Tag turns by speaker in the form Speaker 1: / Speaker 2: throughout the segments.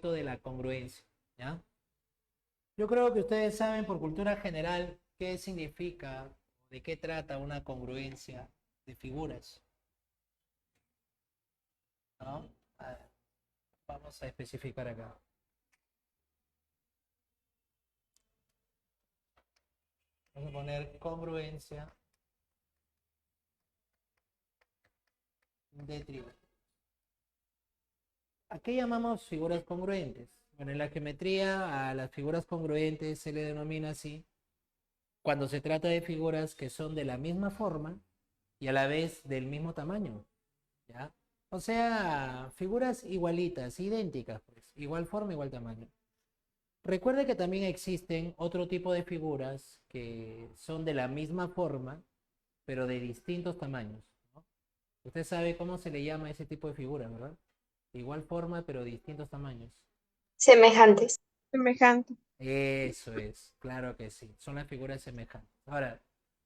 Speaker 1: concepto de la congruencia, ¿ya? Yo creo que ustedes saben por cultura general qué significa, de qué trata una congruencia de figuras, ¿no? A ver, vamos a especificar acá. Vamos a poner congruencia de triángulos. ¿A qué llamamos figuras congruentes? Bueno, en la geometría a las figuras congruentes se le denomina así cuando se trata de figuras que son de la misma forma y a la vez del mismo tamaño, ¿ya? O sea, figuras igualitas, idénticas, pues, igual forma, igual tamaño. Recuerde que también existen otro tipo de figuras que son de la misma forma, pero de distintos tamaños, ¿no? Usted sabe cómo se le llama a ese tipo de figuras, ¿verdad? De igual forma, pero de distintos tamaños.
Speaker 2: Semejantes.
Speaker 3: Semejante.
Speaker 1: Eso es, claro que sí, son las figuras semejantes. Ahora,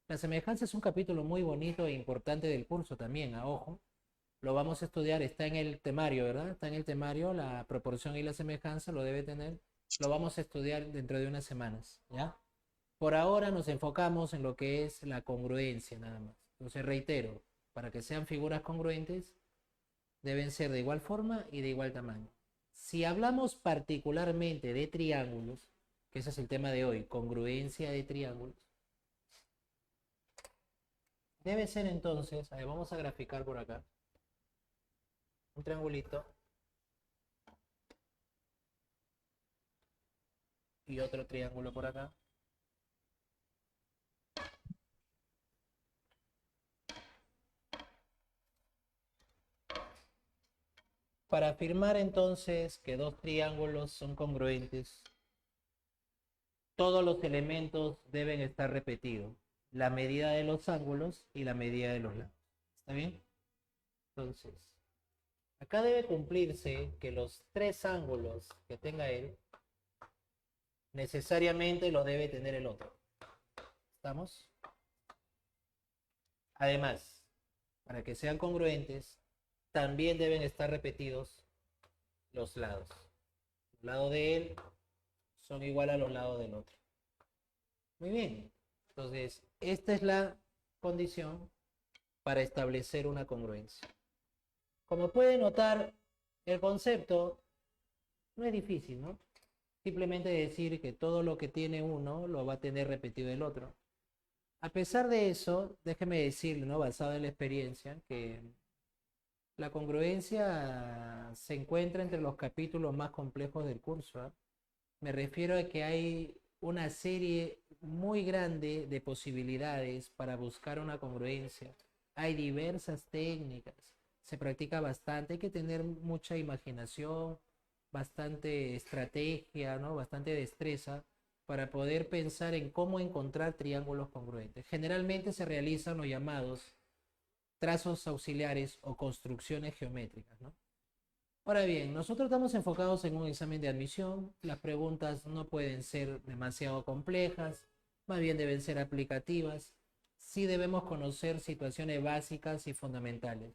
Speaker 1: la semejanza es un capítulo muy bonito e importante del curso también, a ojo. Lo vamos a estudiar, está en el temario, ¿verdad? Está en el temario, la proporción y la semejanza lo debe tener. Lo vamos a estudiar dentro de unas semanas, ¿ya? Por ahora nos enfocamos en lo que es la congruencia, nada más. Entonces, reitero, para que sean figuras congruentes, deben ser de igual forma y de igual tamaño. Si hablamos particularmente de triángulos, que ese es el tema de hoy, congruencia de triángulos, debe ser entonces, a ver, vamos a graficar por acá, un triangulito y otro triángulo por acá. Para afirmar entonces que dos triángulos son congruentes, todos los elementos deben estar repetidos, la medida de los ángulos y la medida de los lados. ¿Está bien? Entonces, acá debe cumplirse que los tres ángulos que tenga él necesariamente los debe tener el otro. ¿Estamos? Además, para que sean congruentes, también deben estar repetidos los lados. Los lados de él son igual a los lados del otro. Muy bien. Entonces, esta es la condición para establecer una congruencia. Como pueden notar, el concepto no es difícil, ¿no? Simplemente decir que todo lo que tiene uno lo va a tener repetido el otro. A pesar de eso, déjeme decirle, ¿no? Basado en la experiencia, que la congruencia se encuentra entre los capítulos más complejos del curso, ¿eh? Me refiero a que hay una serie muy grande de posibilidades para buscar una congruencia. Hay diversas técnicas, se practica bastante, hay que tener mucha imaginación, bastante estrategia, ¿no? Bastante destreza para poder pensar en cómo encontrar triángulos congruentes. Generalmente se realizan los llamados trazos auxiliares o construcciones geométricas, ¿no? Ahora bien, nosotros estamos enfocados en un examen de admisión. Las preguntas no pueden ser demasiado complejas, más bien deben ser aplicativas. Sí debemos conocer situaciones básicas y fundamentales.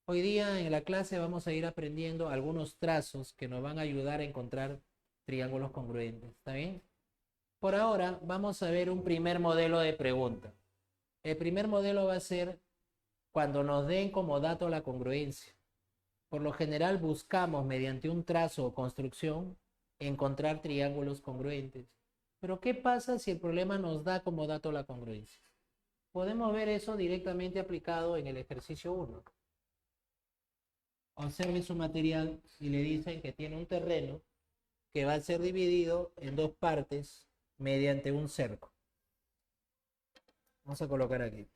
Speaker 1: Hoy día en la clase vamos a ir aprendiendo algunos trazos que nos van a ayudar a encontrar triángulos congruentes. ¿Está bien? Por ahora vamos a ver un primer modelo de pregunta. El primer modelo va a ser cuando nos den como dato la congruencia. Por lo general buscamos mediante un trazo o construcción encontrar triángulos congruentes. Pero ¿qué pasa si el problema nos da como dato la congruencia? Podemos ver eso directamente aplicado en el ejercicio 1. Observe su material y le dicen que tiene un terreno que va a ser dividido en dos partes mediante un cerco. Vamos a colocar aquí.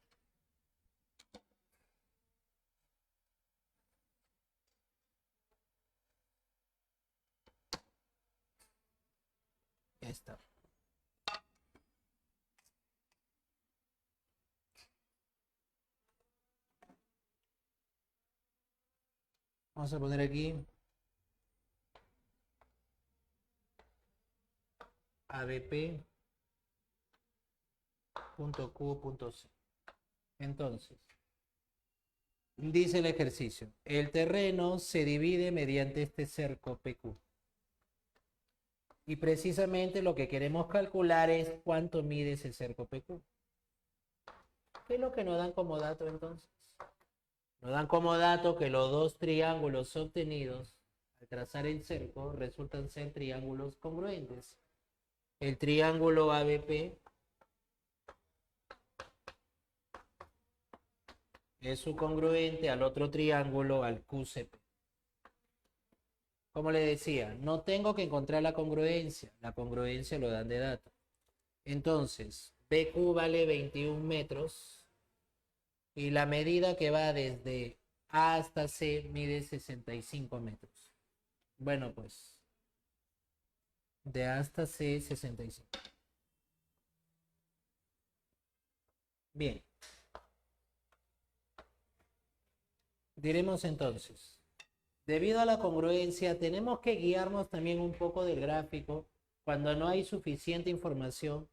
Speaker 1: Ya está. Vamos a poner aquí ABP.Q.C. Entonces, dice el ejercicio, el terreno se divide mediante este cerco PQ. Y precisamente lo que queremos calcular es cuánto mide ese cerco PQ. ¿Qué es lo que nos dan como dato entonces? Nos dan como dato que los dos triángulos obtenidos al trazar el cerco resultan ser triángulos congruentes. El triángulo ABP es su congruente al otro triángulo, al QCP. Como le decía, no tengo que encontrar la congruencia lo dan de dato. Entonces, BQ vale 21 metros y la medida que va desde A hasta C mide 65 metros. Bueno, pues, de A hasta C, 65. Bien. Diremos entonces, debido a la congruencia, tenemos que guiarnos también un poco del gráfico. Cuando no hay suficiente información,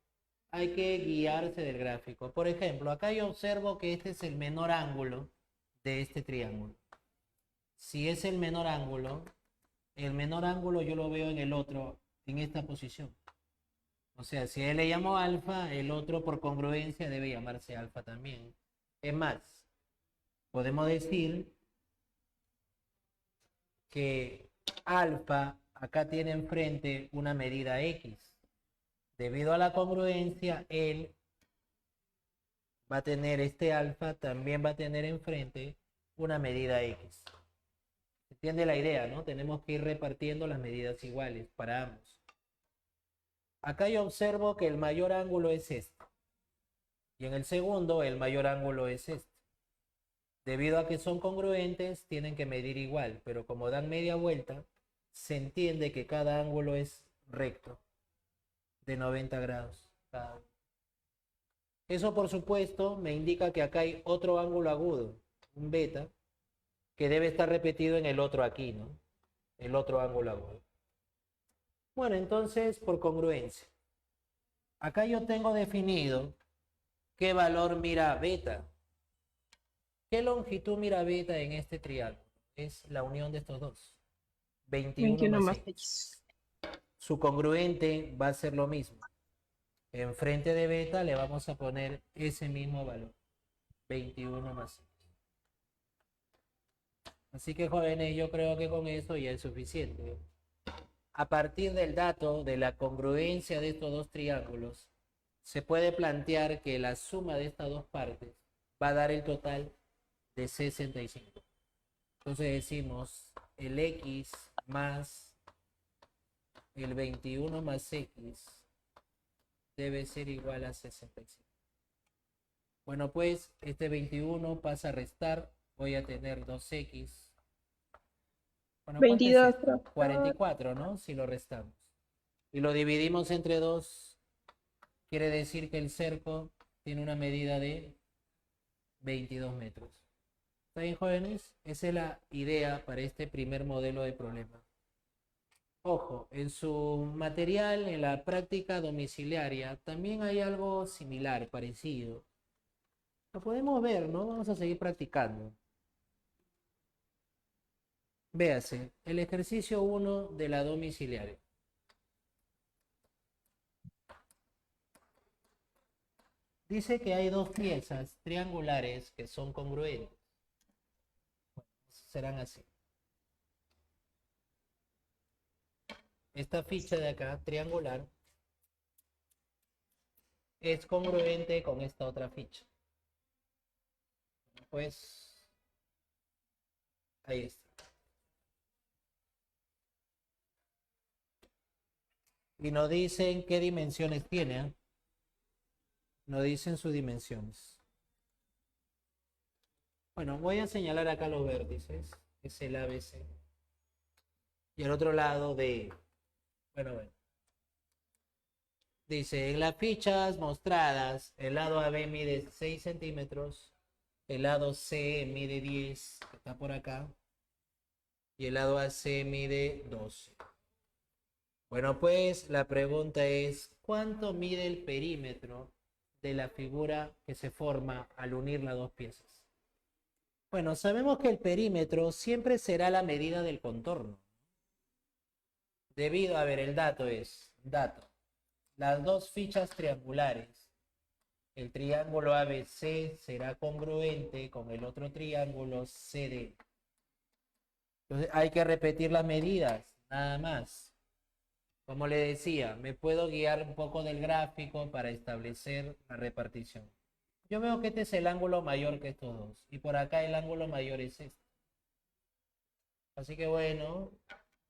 Speaker 1: hay que guiarse del gráfico. Por ejemplo, acá yo observo que este es el menor ángulo de este triángulo. Si es el menor ángulo yo lo veo en el otro, en esta posición. O sea, si a él le llamo alfa, el otro por congruencia debe llamarse alfa también. Es más, podemos decir que alfa acá tiene enfrente una medida X. Debido a la congruencia, él va a tener, este alfa también va a tener enfrente una medida X. ¿Entiende la idea, no? Tenemos que ir repartiendo las medidas iguales para ambos. Acá yo observo que el mayor ángulo es este. Y en el segundo, el mayor ángulo es este. Debido a que son congruentes, tienen que medir igual, pero como dan media vuelta, se entiende que cada ángulo es recto, de 90 grados. Eso, por supuesto, me indica que acá hay otro ángulo agudo, un beta, que debe estar repetido en el otro aquí, ¿no? El otro ángulo agudo. Bueno, entonces, por congruencia. Acá yo tengo definido qué valor mira beta. ¿Qué longitud mira beta en este triángulo? Es la unión de estos dos. 21
Speaker 3: 21
Speaker 1: más
Speaker 3: más
Speaker 1: X.
Speaker 3: X.
Speaker 1: Su congruente va a ser lo mismo. Enfrente de beta le vamos a poner ese mismo valor. 21 más X. Así que, jóvenes, yo creo que con eso ya es suficiente. A partir del dato de la congruencia de estos dos triángulos, se puede plantear que la suma de estas dos partes va a dar el total de 65. Entonces decimos el X más el 21 más X debe ser igual a 65. Bueno, pues este 21 pasa a restar. Voy a tener 2X. Bueno, ¿cuánto es
Speaker 3: 22,
Speaker 1: esto?
Speaker 3: profesor.
Speaker 1: 44, ¿no? Si lo restamos. Y lo dividimos entre 2. Quiere decir que el cerco tiene una medida de 22 metros. ¿Está bien, jóvenes? Esa es la idea para este primer modelo de problema. Ojo, en su material, en la práctica domiciliaria, también hay algo similar, parecido. Lo podemos ver, ¿no? Vamos a seguir practicando. Véase, el ejercicio 1 de la domiciliaria. Dice que hay dos piezas triangulares que son congruentes. Bueno, serán así. Esta ficha de acá, triangular, es congruente con esta otra ficha. Pues, ahí está. Y nos dicen qué dimensiones tiene, ¿eh? Nos dicen sus dimensiones. Bueno, voy a señalar acá los vértices. Es el ABC. Y al otro lado de... Bueno. Dice, en las fichas mostradas, el lado AB mide 6 centímetros, el lado C mide 10, que está por acá, y el lado AC mide 12. Bueno, pues la pregunta es, ¿cuánto mide el perímetro de la figura que se forma al unir las dos piezas? Bueno, sabemos que el perímetro siempre será la medida del contorno. Debido a ver, el dato es, dato, las dos fichas triangulares, el triángulo ABC será congruente con el otro triángulo CD. Entonces hay que repetir las medidas, nada más. Como le decía, me puedo guiar un poco del gráfico para establecer la repartición. Yo veo que este es el ángulo mayor que estos dos, y por acá el ángulo mayor es este. Así que bueno,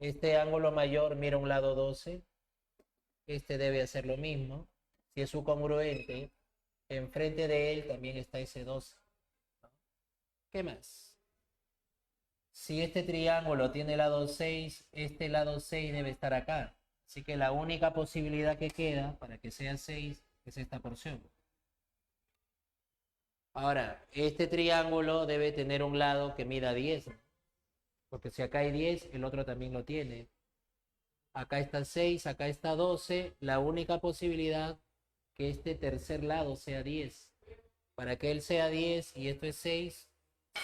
Speaker 1: este ángulo mayor mira un lado 12, este debe hacer lo mismo. Si es su congruente, enfrente de él también está ese 12. ¿Qué más? Si este triángulo tiene lado 6, este lado 6 debe estar acá. Así que la única posibilidad que queda para que sea 6 es esta porción. Ahora, este triángulo debe tener un lado que mida 10, porque si acá hay 10, el otro también lo tiene. Acá está 6, acá está 12. La única posibilidad que este tercer lado sea 10. Para que él sea 10 y esto es 6,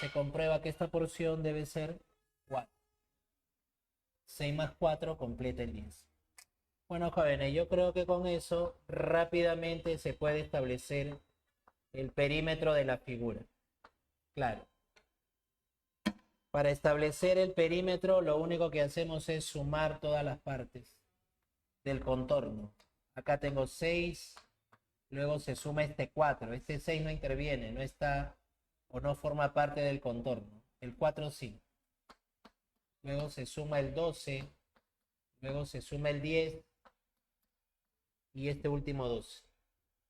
Speaker 1: se comprueba que esta porción debe ser 4. 6 más 4 completa el 10. Bueno, jóvenes, yo creo que con eso rápidamente se puede establecer el perímetro de la figura. Claro. Para establecer el perímetro, lo único que hacemos es sumar todas las partes del contorno. Acá tengo 6, luego se suma este 4. Este 6 no interviene, no está o no forma parte del contorno. El 4 sí. Luego se suma el 12, luego se suma el 10 y este último 12.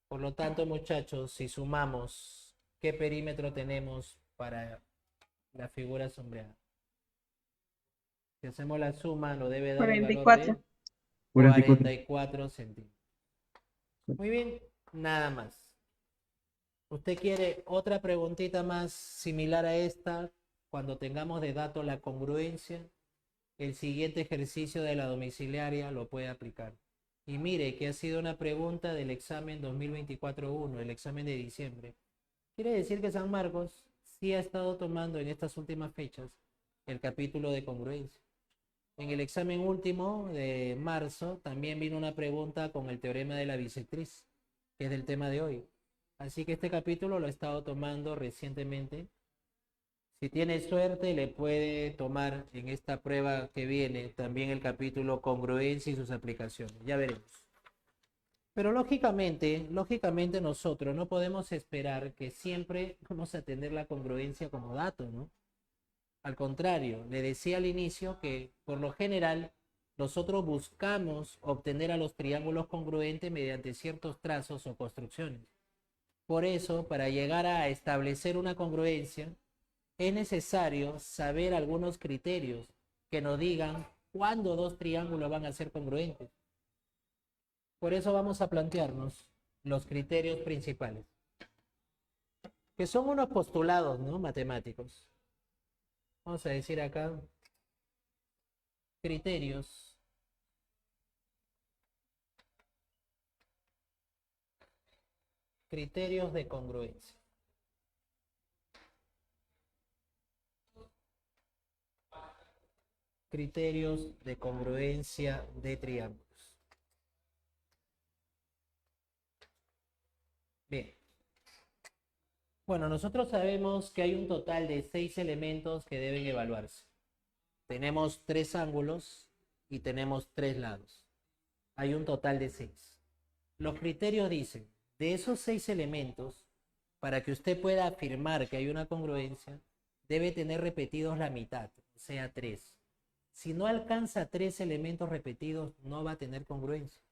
Speaker 1: Por lo tanto, muchachos, si sumamos, ¿qué perímetro tenemos para la figura sombreada? Si hacemos la suma, nos debe dar el valor
Speaker 2: 44.
Speaker 1: de
Speaker 3: 44.
Speaker 1: 44 centímetros. Muy bien, nada más. ¿Usted quiere otra preguntita más similar a esta? Cuando tengamos de dato la congruencia, el siguiente ejercicio de la domiciliaria lo puede aplicar. Y mire que ha sido una pregunta del examen 2024-1, el examen de diciembre. Quiere decir que San Marcos sí ha estado tomando en estas últimas fechas el capítulo de congruencia. En el examen último de marzo también vino una pregunta con el teorema de la bisectriz, que es del tema de hoy. Así que este capítulo lo he estado tomando recientemente. Si tiene suerte, le puede tomar en esta prueba que viene también el capítulo congruencia y sus aplicaciones. Ya veremos. Pero lógicamente nosotros no podemos esperar que siempre vamos a tener la congruencia como dato, ¿no? Al contrario, le decía al inicio que por lo general nosotros buscamos obtener a los triángulos congruentes mediante ciertos trazos o construcciones. Por eso, para llegar a establecer una congruencia, es necesario saber algunos criterios que nos digan cuándo dos triángulos van a ser congruentes. Por eso vamos a plantearnos los criterios principales, que son unos postulados, ¿no? Matemáticos. Vamos a decir acá criterios de congruencia. Criterios de congruencia de triángulos. Bien. Bueno, nosotros sabemos que hay un total de 6 elementos que deben evaluarse. Tenemos 3 ángulos y tenemos 3 lados. Hay un total de 6. Los criterios dicen, de esos 6 elementos, para que usted pueda afirmar que hay una congruencia, debe tener repetidos la mitad, o sea, 3. Si no alcanza 3 elementos repetidos, no va a tener congruencia.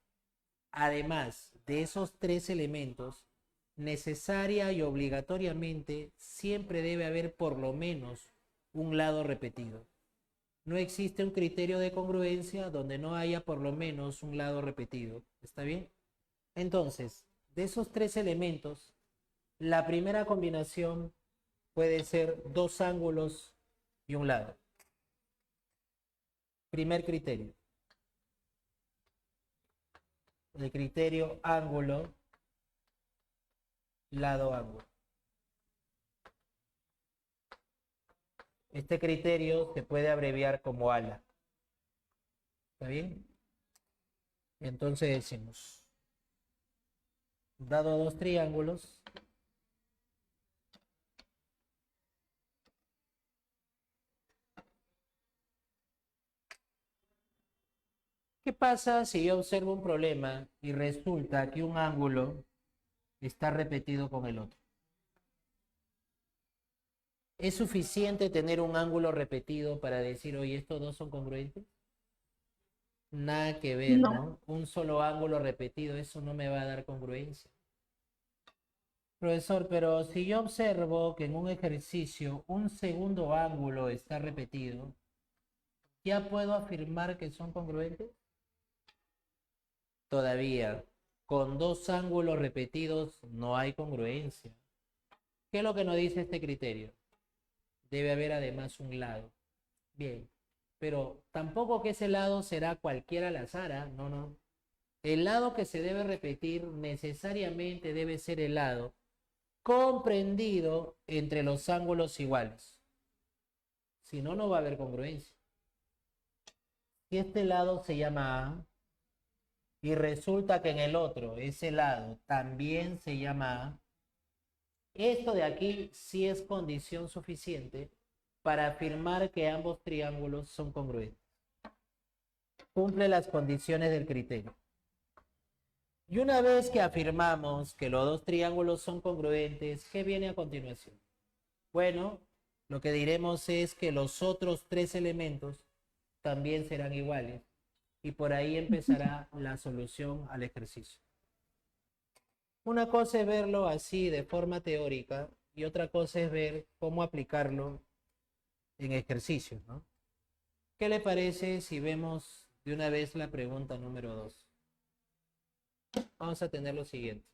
Speaker 1: Además de esos 3 elementos, necesaria y obligatoriamente siempre debe haber por lo menos un lado repetido. No existe un criterio de congruencia donde no haya por lo menos un lado repetido. ¿Está bien? Entonces, de esos 3 elementos, la primera combinación puede ser 2 ángulos y un lado. Primer criterio. El criterio ángulo, lado, ángulo. Este criterio se puede abreviar como ALA. ¿Está bien? Entonces decimos, dado dos triángulos, ¿qué pasa si yo observo un problema y resulta que un ángulo está repetido con el otro? ¿Es suficiente tener un ángulo repetido para decir, oye, estos dos son congruentes? Nada que ver,
Speaker 2: No.
Speaker 1: ¿no? Un solo ángulo repetido, eso no me va a dar congruencia. Profesor, pero si yo observo que en un ejercicio un segundo ángulo está repetido, ¿ya puedo afirmar que son congruentes? Todavía, con dos ángulos repetidos no hay congruencia. ¿Qué es lo que nos dice este criterio? Debe haber además un lado. Bien, pero tampoco que ese lado será cualquiera al azar, ¿ah? No, no. El lado que se debe repetir necesariamente debe ser el lado comprendido entre los ángulos iguales. Si no, no va a haber congruencia. Si este lado se llama A y resulta que en el otro, ese lado, también se llama A, esto de aquí sí es condición suficiente para afirmar que ambos triángulos son congruentes. Cumple las condiciones del criterio. Y una vez que afirmamos que los dos triángulos son congruentes, ¿qué viene a continuación? Bueno, lo que diremos es que los otros tres elementos también serán iguales. Y por ahí empezará la solución al ejercicio. Una cosa es verlo así de forma teórica y otra cosa es ver cómo aplicarlo en ejercicios, ¿no? ¿Qué le parece si vemos de una vez la pregunta número 2? Vamos a tener lo siguiente.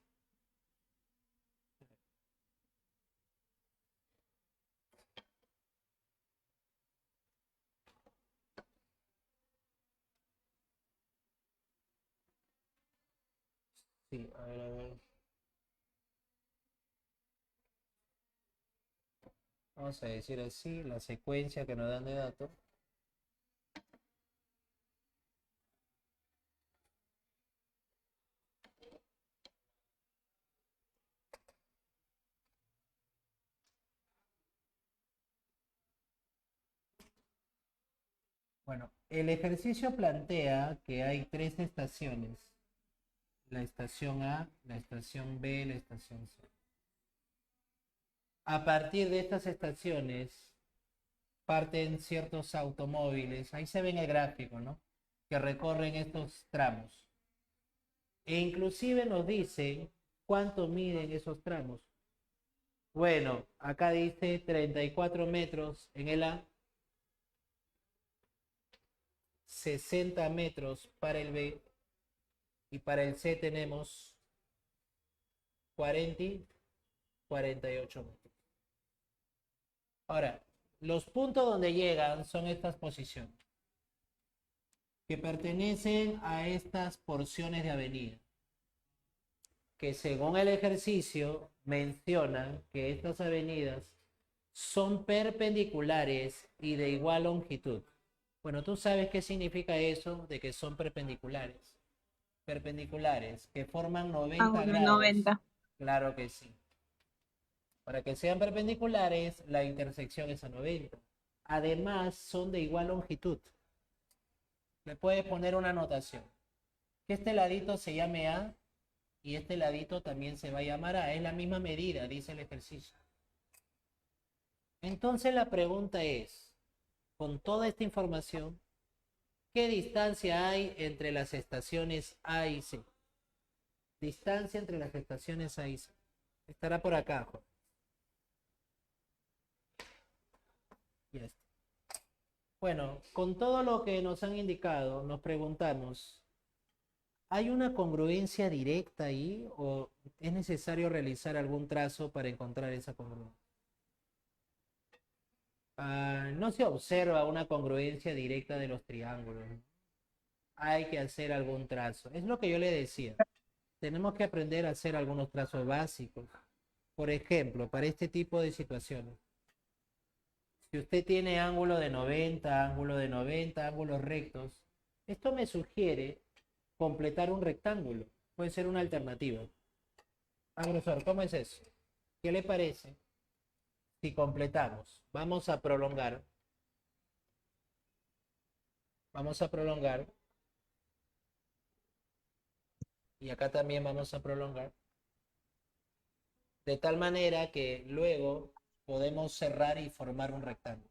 Speaker 1: Sí, a ver, a ver. Vamos a decir así, la secuencia que nos dan de datos. Bueno, el ejercicio plantea que hay tres estaciones. La estación A, la estación B, la estación C. A partir de estas estaciones parten ciertos automóviles, ahí se ve en el gráfico, ¿no? Que recorren estos tramos. E inclusive nos dicen cuánto miden esos tramos. Bueno, acá dice 34 metros en el A, 60 metros para el B y para el C tenemos 40 y 48 metros. Ahora, los puntos donde llegan son estas posiciones, que pertenecen a estas porciones de avenida, que según el ejercicio mencionan que estas avenidas son perpendiculares y de igual longitud. Bueno, tú sabes qué significa eso de que son perpendiculares. Perpendiculares, que forman 90
Speaker 2: Ángulo
Speaker 1: grados.
Speaker 2: 90.
Speaker 1: Claro que sí. Para que sean perpendiculares, la intersección es a 90. Además, son de igual longitud. Le puedes poner una anotación. Que este ladito se llame A y este ladito también se va a llamar A. Es la misma medida, dice el ejercicio. Entonces la pregunta es, con toda esta información, ¿qué distancia hay entre las estaciones A y C? Distancia entre las estaciones A y C. Estará por acá, Juan. Ya está. Bueno, con todo lo que nos han indicado, nos preguntamos, ¿hay una congruencia directa ahí o es necesario realizar algún trazo para encontrar esa congruencia? No se observa una congruencia directa de los triángulos. Hay que hacer algún trazo. Es lo que yo le decía. Tenemos que aprender a hacer algunos trazos básicos. Por ejemplo, para este tipo de situaciones. Si usted tiene ángulo de 90, ángulo de 90, ángulos rectos, esto me sugiere completar un rectángulo. Puede ser una alternativa. Profesor, ¿cómo es eso? ¿Qué le parece si completamos? Vamos a prolongar. Vamos a prolongar. Y acá también vamos a prolongar. De tal manera que luego podemos cerrar y formar un rectángulo.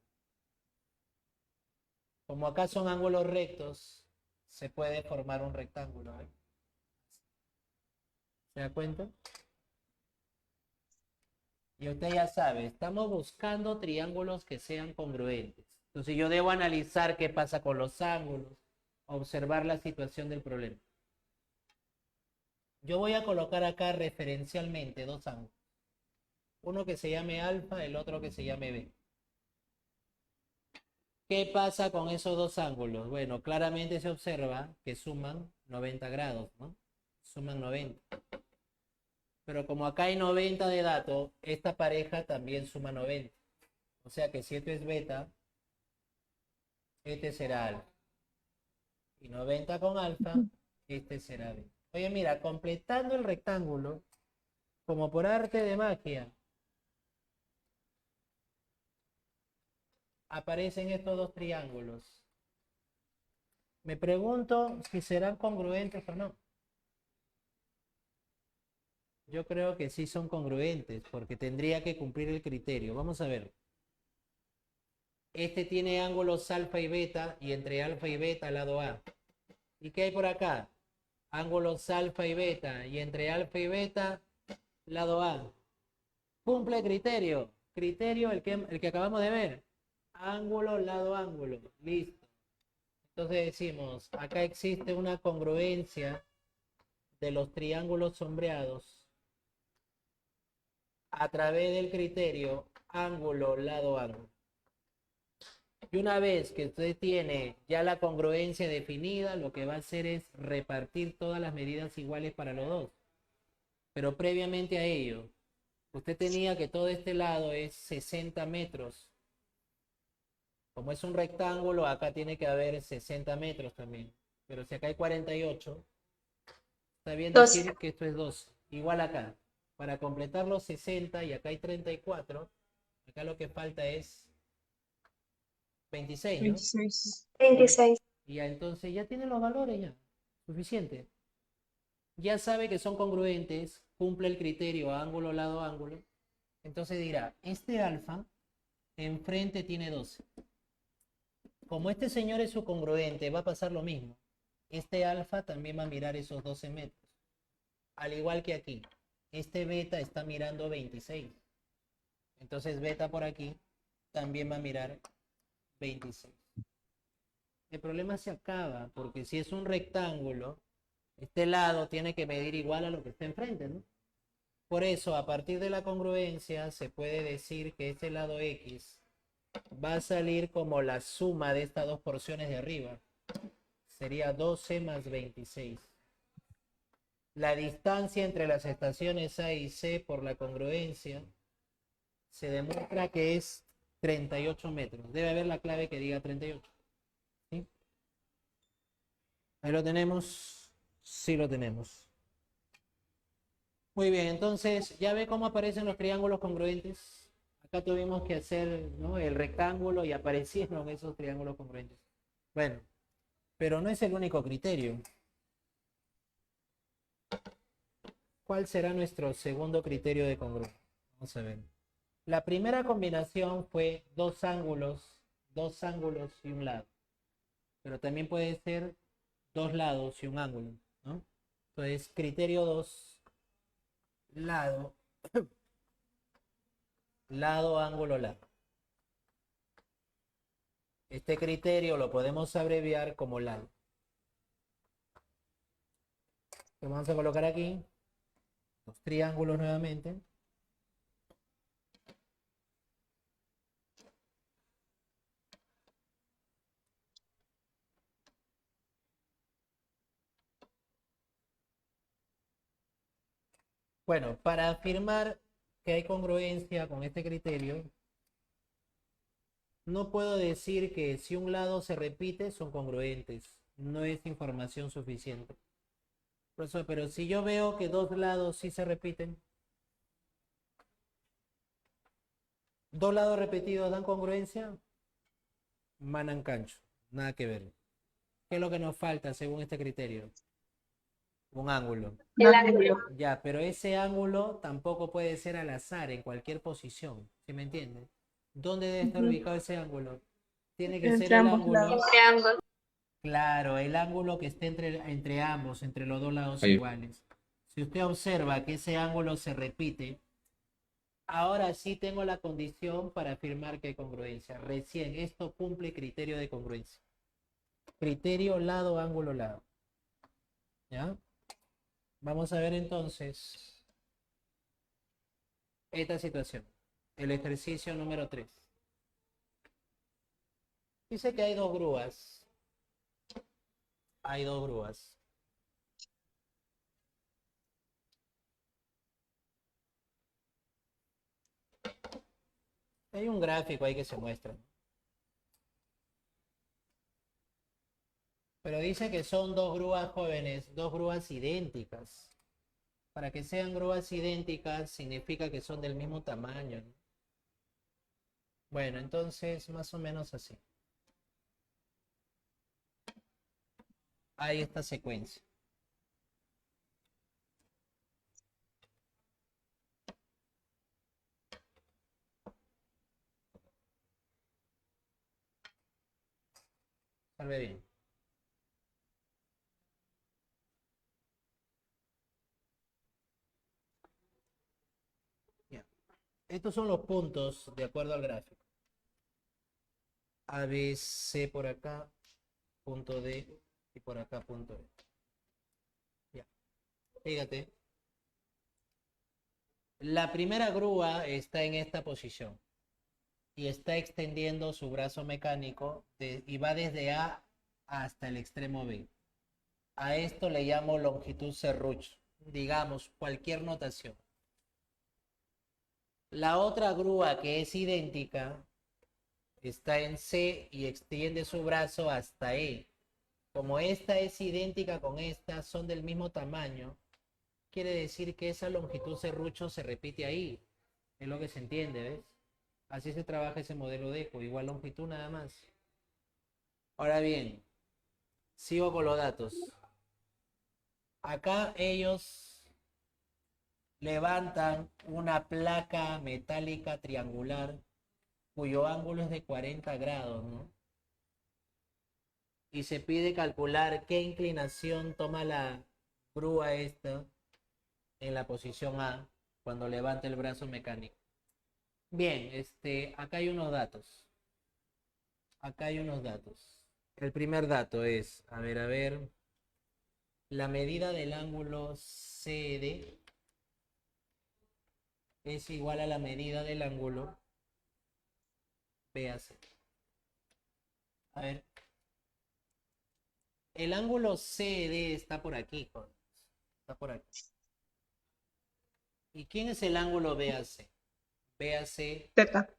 Speaker 1: Como acá son ángulos rectos, se puede formar un rectángulo. ¿Eh? ¿Se da cuenta? Y usted ya sabe, estamos buscando triángulos que sean congruentes. Entonces yo debo analizar qué pasa con los ángulos, observar la situación del problema. Yo voy a colocar acá referencialmente dos ángulos. Uno que se llame alfa, el otro que se llame b. ¿Qué pasa con esos dos ángulos? Bueno, claramente se observa que suman 90 grados, ¿no? Suman 90. Pero como acá hay 90 de dato, esta pareja también suma 90. O sea que si esto es beta, este será alfa. Y 90 con alfa, este será beta. Oye, mira, completando el rectángulo, como por arte de magia, aparecen estos dos triángulos. Me pregunto si serán congruentes o no. Yo creo que sí son congruentes, porque tendría que cumplir el criterio. Vamos a ver. Este tiene ángulos alfa y beta, y entre alfa y beta, lado A. ¿Y qué hay por acá? Ángulos alfa y beta, y entre alfa y beta, lado A. Cumple criterio. Criterio el que acabamos de ver. Ángulo, lado, ángulo. Listo. Entonces decimos, acá existe una congruencia de los triángulos sombreados a través del criterio ángulo, lado, ángulo. Y una vez que usted tiene ya la congruencia definida, lo que va a hacer es repartir todas las medidas iguales para los dos. Pero previamente a ello, usted tenía que todo este lado es 60 metros. Como es un rectángulo, acá tiene que haber 60 metros también. Pero si acá hay 48, está bien
Speaker 2: 12.
Speaker 1: decir que esto es 12. Igual acá. Para completar los 60 y acá hay 34, acá lo que falta es 26, ¿no?
Speaker 3: 26.
Speaker 2: 26.
Speaker 1: Y ya entonces ya tiene los valores ya. Suficiente. Ya sabe que son congruentes, cumple el criterio ángulo, lado, ángulo. Entonces dirá, este alfa enfrente tiene 12. Como este señor es su congruente, va a pasar lo mismo. Este alfa también va a mirar esos 12 metros. Al igual que aquí. Este beta está mirando 26. Entonces beta por aquí también va a mirar 26. El problema se acaba porque si es un rectángulo, este lado tiene que medir igual a lo que está enfrente, ¿no? Por eso, a partir de la congruencia, se puede decir que este lado X va a salir como la suma de estas dos porciones de arriba. Sería 12 más 26. La distancia entre las estaciones A y C por la congruencia se demuestra que es 38 metros. Debe haber la clave que diga 38. ¿Sí? Ahí lo tenemos. Sí lo tenemos. Muy bien, entonces, ¿ya ve cómo aparecen los triángulos congruentes? Acá tuvimos que hacer, ¿no?, el rectángulo y aparecieron esos triángulos congruentes. Bueno, pero no es el único criterio. ¿Cuál será nuestro segundo criterio de congruencia? Vamos a ver. La primera combinación fue dos ángulos y un lado. Pero también puede ser dos lados y un ángulo, ¿no? Entonces, criterio 2, lado, lado, ángulo, lado. Este criterio lo podemos abreviar como lado. Lo vamos a colocar aquí. Los triángulos nuevamente. Bueno, para afirmar que hay congruencia con este criterio, no puedo decir que si un lado se repite son congruentes. No es información suficiente. Profesor, pero si yo veo que dos lados sí se repiten, dos lados repetidos dan congruencia, manan cancho, nada que ver. ¿Qué es lo que nos falta según este criterio? Un ángulo.
Speaker 2: El ángulo.
Speaker 1: Ya, pero ese ángulo tampoco puede ser al azar en cualquier posición, ¿sí me entiende? ¿Dónde debe estar ubicado ese ángulo? Tiene que ser
Speaker 3: Entre
Speaker 1: el
Speaker 3: ambos
Speaker 1: ángulo,
Speaker 3: lados.
Speaker 2: Entre ambos.
Speaker 1: claro, el ángulo que esté entre ambos, entre los dos lados
Speaker 4: Ahí.
Speaker 1: iguales. Si usted observa que ese ángulo se repite, ahora sí tengo la condición para afirmar que hay congruencia. Recién esto cumple criterio de congruencia. Criterio lado, ángulo, lado. ¿Ya? Vamos a ver entonces esta situación. El ejercicio número 3. Dice que hay dos grúas. Hay dos grúas. Hay un gráfico ahí que se muestra. Pero dice que son dos grúas jóvenes, dos grúas idénticas. Para que sean grúas idénticas significa que son del mismo tamaño, ¿no? Bueno, entonces más o menos así. Hay esta secuencia. Salve bien. Ya. Estos son los puntos de acuerdo al gráfico. A, B, C por acá, punto D y por acá punto E. Ya. Fíjate. La primera grúa está en esta posición y está extendiendo su brazo mecánico y va desde A hasta el extremo B. A esto le llamo longitud serrucho, digamos, cualquier notación. La otra grúa que es idéntica está en C y extiende su brazo hasta E. Como esta es idéntica con esta, son del mismo tamaño, quiere decir que esa longitud serrucho se repite ahí. Es lo que se entiende, ¿ves? Así se trabaja ese modelo de eco, igual longitud nada más. Ahora bien, sigo con los datos. Acá ellos levantan una placa metálica triangular cuyo ángulo es de 40 grados, ¿no? Y se pide calcular qué inclinación toma la grúa esta en la posición A cuando levanta el brazo mecánico. Bien, acá hay unos datos. Acá hay unos datos. El primer dato es, a ver, la medida del ángulo CD es igual a la medida del ángulo BAC. A ver, el ángulo CD está por aquí, joder. Está por aquí. ¿Y quién es el ángulo BAC? BAC
Speaker 3: Teta.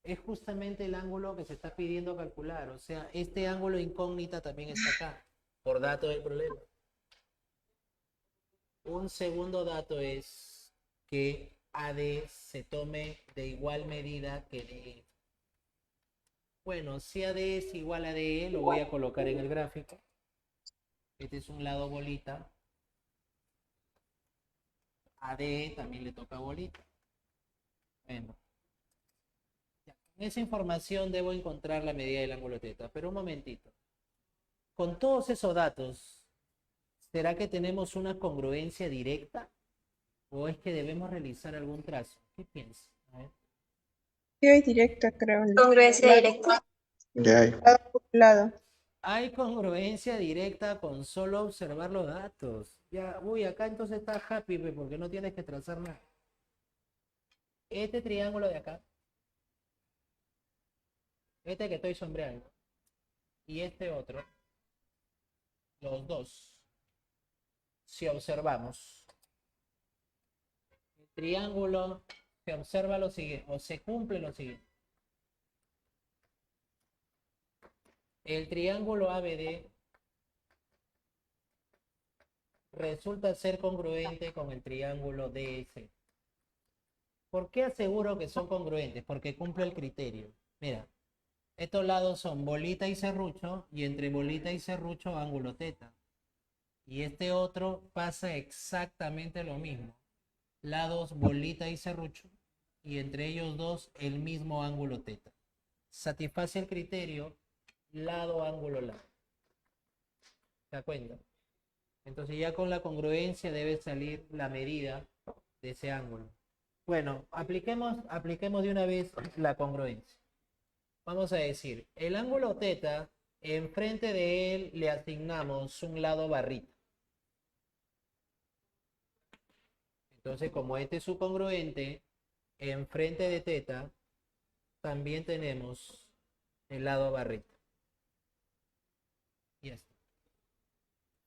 Speaker 1: es justamente el ángulo que se está pidiendo calcular. O sea, este ángulo incógnita también está acá, por dato del problema. Un segundo dato es que AD se tome de igual medida que DE. Bueno, si AD es igual a DE, lo voy a colocar en el gráfico. Este es un lado bolita. AD también le toca bolita. Bueno, ya. Con esa información debo encontrar la medida del ángulo teta. Pero un momentito. Con todos esos datos, ¿será que tenemos una congruencia directa? ¿O es que debemos realizar algún trazo? ¿Qué piensas? A ver.
Speaker 3: Sí, hay directa, creo.
Speaker 2: Congruencia directa.
Speaker 4: Ya hay.
Speaker 3: Lado por lado.
Speaker 1: Hay congruencia directa con solo observar los datos. Ya, uy, acá entonces está happy, porque no tienes que trazar nada. Este triángulo de acá, este que estoy sombreando, y este otro, los dos, si observamos, el triángulo se observa lo siguiente, o se cumple lo siguiente. El triángulo ABD resulta ser congruente con el triángulo DS. ¿Por qué aseguro que son congruentes? Porque cumple el criterio. Mira, estos lados son bolita y serrucho, y entre bolita y serrucho ángulo teta. Y este otro pasa exactamente lo mismo. Lados bolita y serrucho, y entre ellos dos el mismo ángulo teta. Satisface el criterio lado, ángulo, lado. ¿Se da cuenta? Entonces ya con la congruencia debe salir la medida de ese ángulo. Bueno, apliquemos de una vez la congruencia. Vamos a decir, el ángulo teta, enfrente de él le asignamos un lado barrita. Entonces, como este es su congruente, enfrente de teta también tenemos el lado barrita. Y ya está.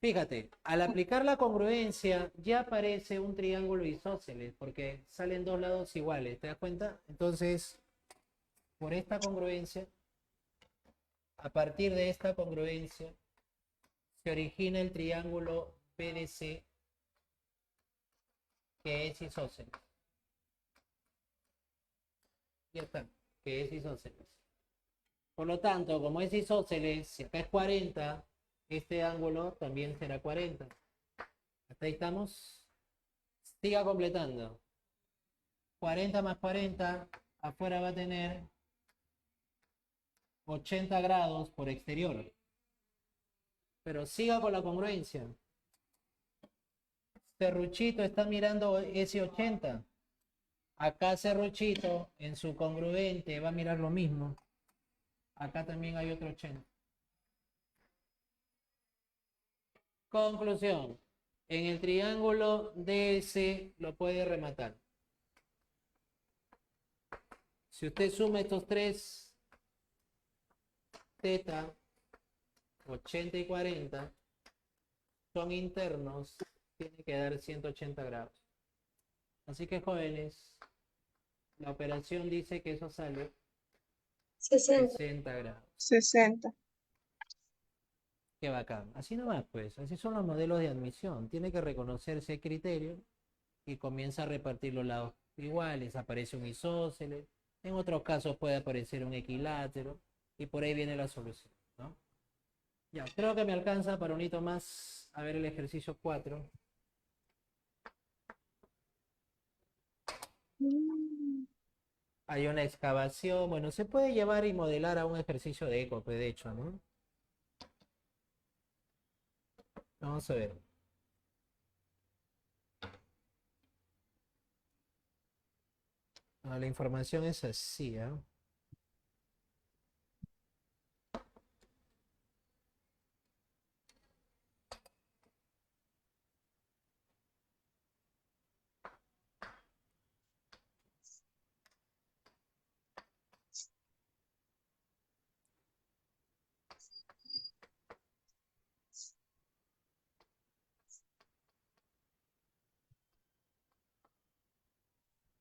Speaker 1: Fíjate, al aplicar la congruencia ya aparece un triángulo isósceles porque salen dos lados iguales, ¿te das cuenta? Entonces, por esta congruencia, a partir de esta congruencia, se origina el triángulo PDC que es isósceles. Ya está, que es isósceles. Por lo tanto, como es isósceles, si acá es 40, este ángulo también será 40. Hasta ahí estamos. Siga completando. 40 más 40, afuera va a tener 80 grados por exterior. Pero siga con la congruencia. Serruchito está mirando ese 80. Acá Serruchito en su congruente va a mirar lo mismo. Acá también hay otro 80. Conclusión. En el triángulo DS lo puede rematar. Si usted suma estos tres, teta, 80 y 40, son internos, tiene que dar 180 grados. Así que, jóvenes, la operación dice que eso sale
Speaker 2: 60.
Speaker 1: 60 grados.
Speaker 3: 60.
Speaker 1: Qué bacán. Así nomás, pues. Así son los modelos de admisión. Tiene que reconocerse el criterio y comienza a repartir los lados iguales. Aparece un isósceles. En otros casos puede aparecer un equilátero. Y por ahí viene la solución, ¿no? Ya, creo que me alcanza para un hito más. A ver el ejercicio 4. Hay una excavación. Bueno, se puede llevar y modelar a un ejercicio de eco, pues, de hecho, ¿no? Vamos a ver. La información es así, ¿eh?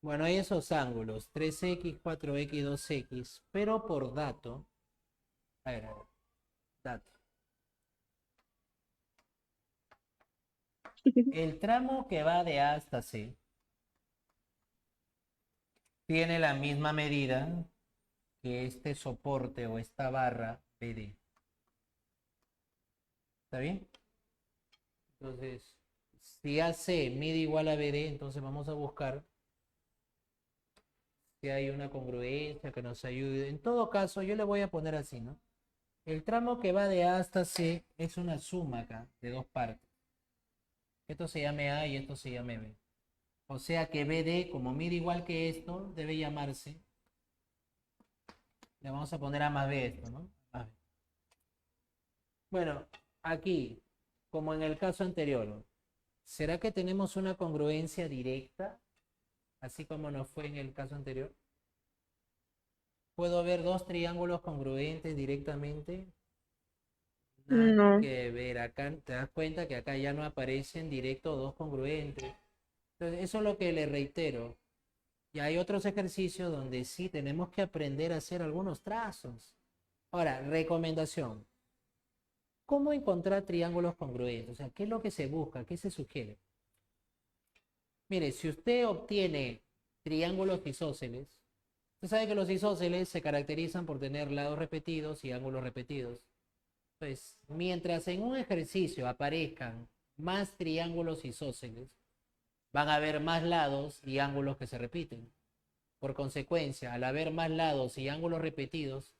Speaker 1: Bueno, hay esos ángulos, 3x, 4x, 2x, pero por dato, a ver, dato. El tramo que va de A hasta C tiene la misma medida que este soporte o esta barra BD. ¿Está bien? Entonces, si AC mide igual a BD, entonces vamos a buscar si hay una congruencia que nos ayude. En todo caso, yo le voy a poner así, ¿no? El tramo que va de A hasta C es una suma acá de dos partes. Esto se llame A y esto se llame B. O sea que BD, como mide igual que esto, debe llamarse. Le vamos a poner A más B esto, ¿no? A B. Bueno, aquí, como en el caso anterior, ¿será que tenemos una congruencia directa? Así como nos fue en el caso anterior. ¿Puedo ver dos triángulos congruentes directamente? Nada
Speaker 3: No.
Speaker 1: que ver. Acá te das cuenta que acá ya no aparecen directo dos congruentes. Entonces, eso es lo que le reitero. Y hay otros ejercicios donde sí tenemos que aprender a hacer algunos trazos. Ahora, recomendación. ¿cómo encontrar triángulos congruentes? O sea, ¿qué es lo que se busca? ¿Qué se sugiere? Mire, si usted obtiene triángulos isósceles, usted sabe que los isósceles se caracterizan por tener lados repetidos y ángulos repetidos. Pues, mientras en un ejercicio aparezcan más triángulos isósceles, van a haber más lados y ángulos que se repiten. Por consecuencia, al haber más lados y ángulos repetidos,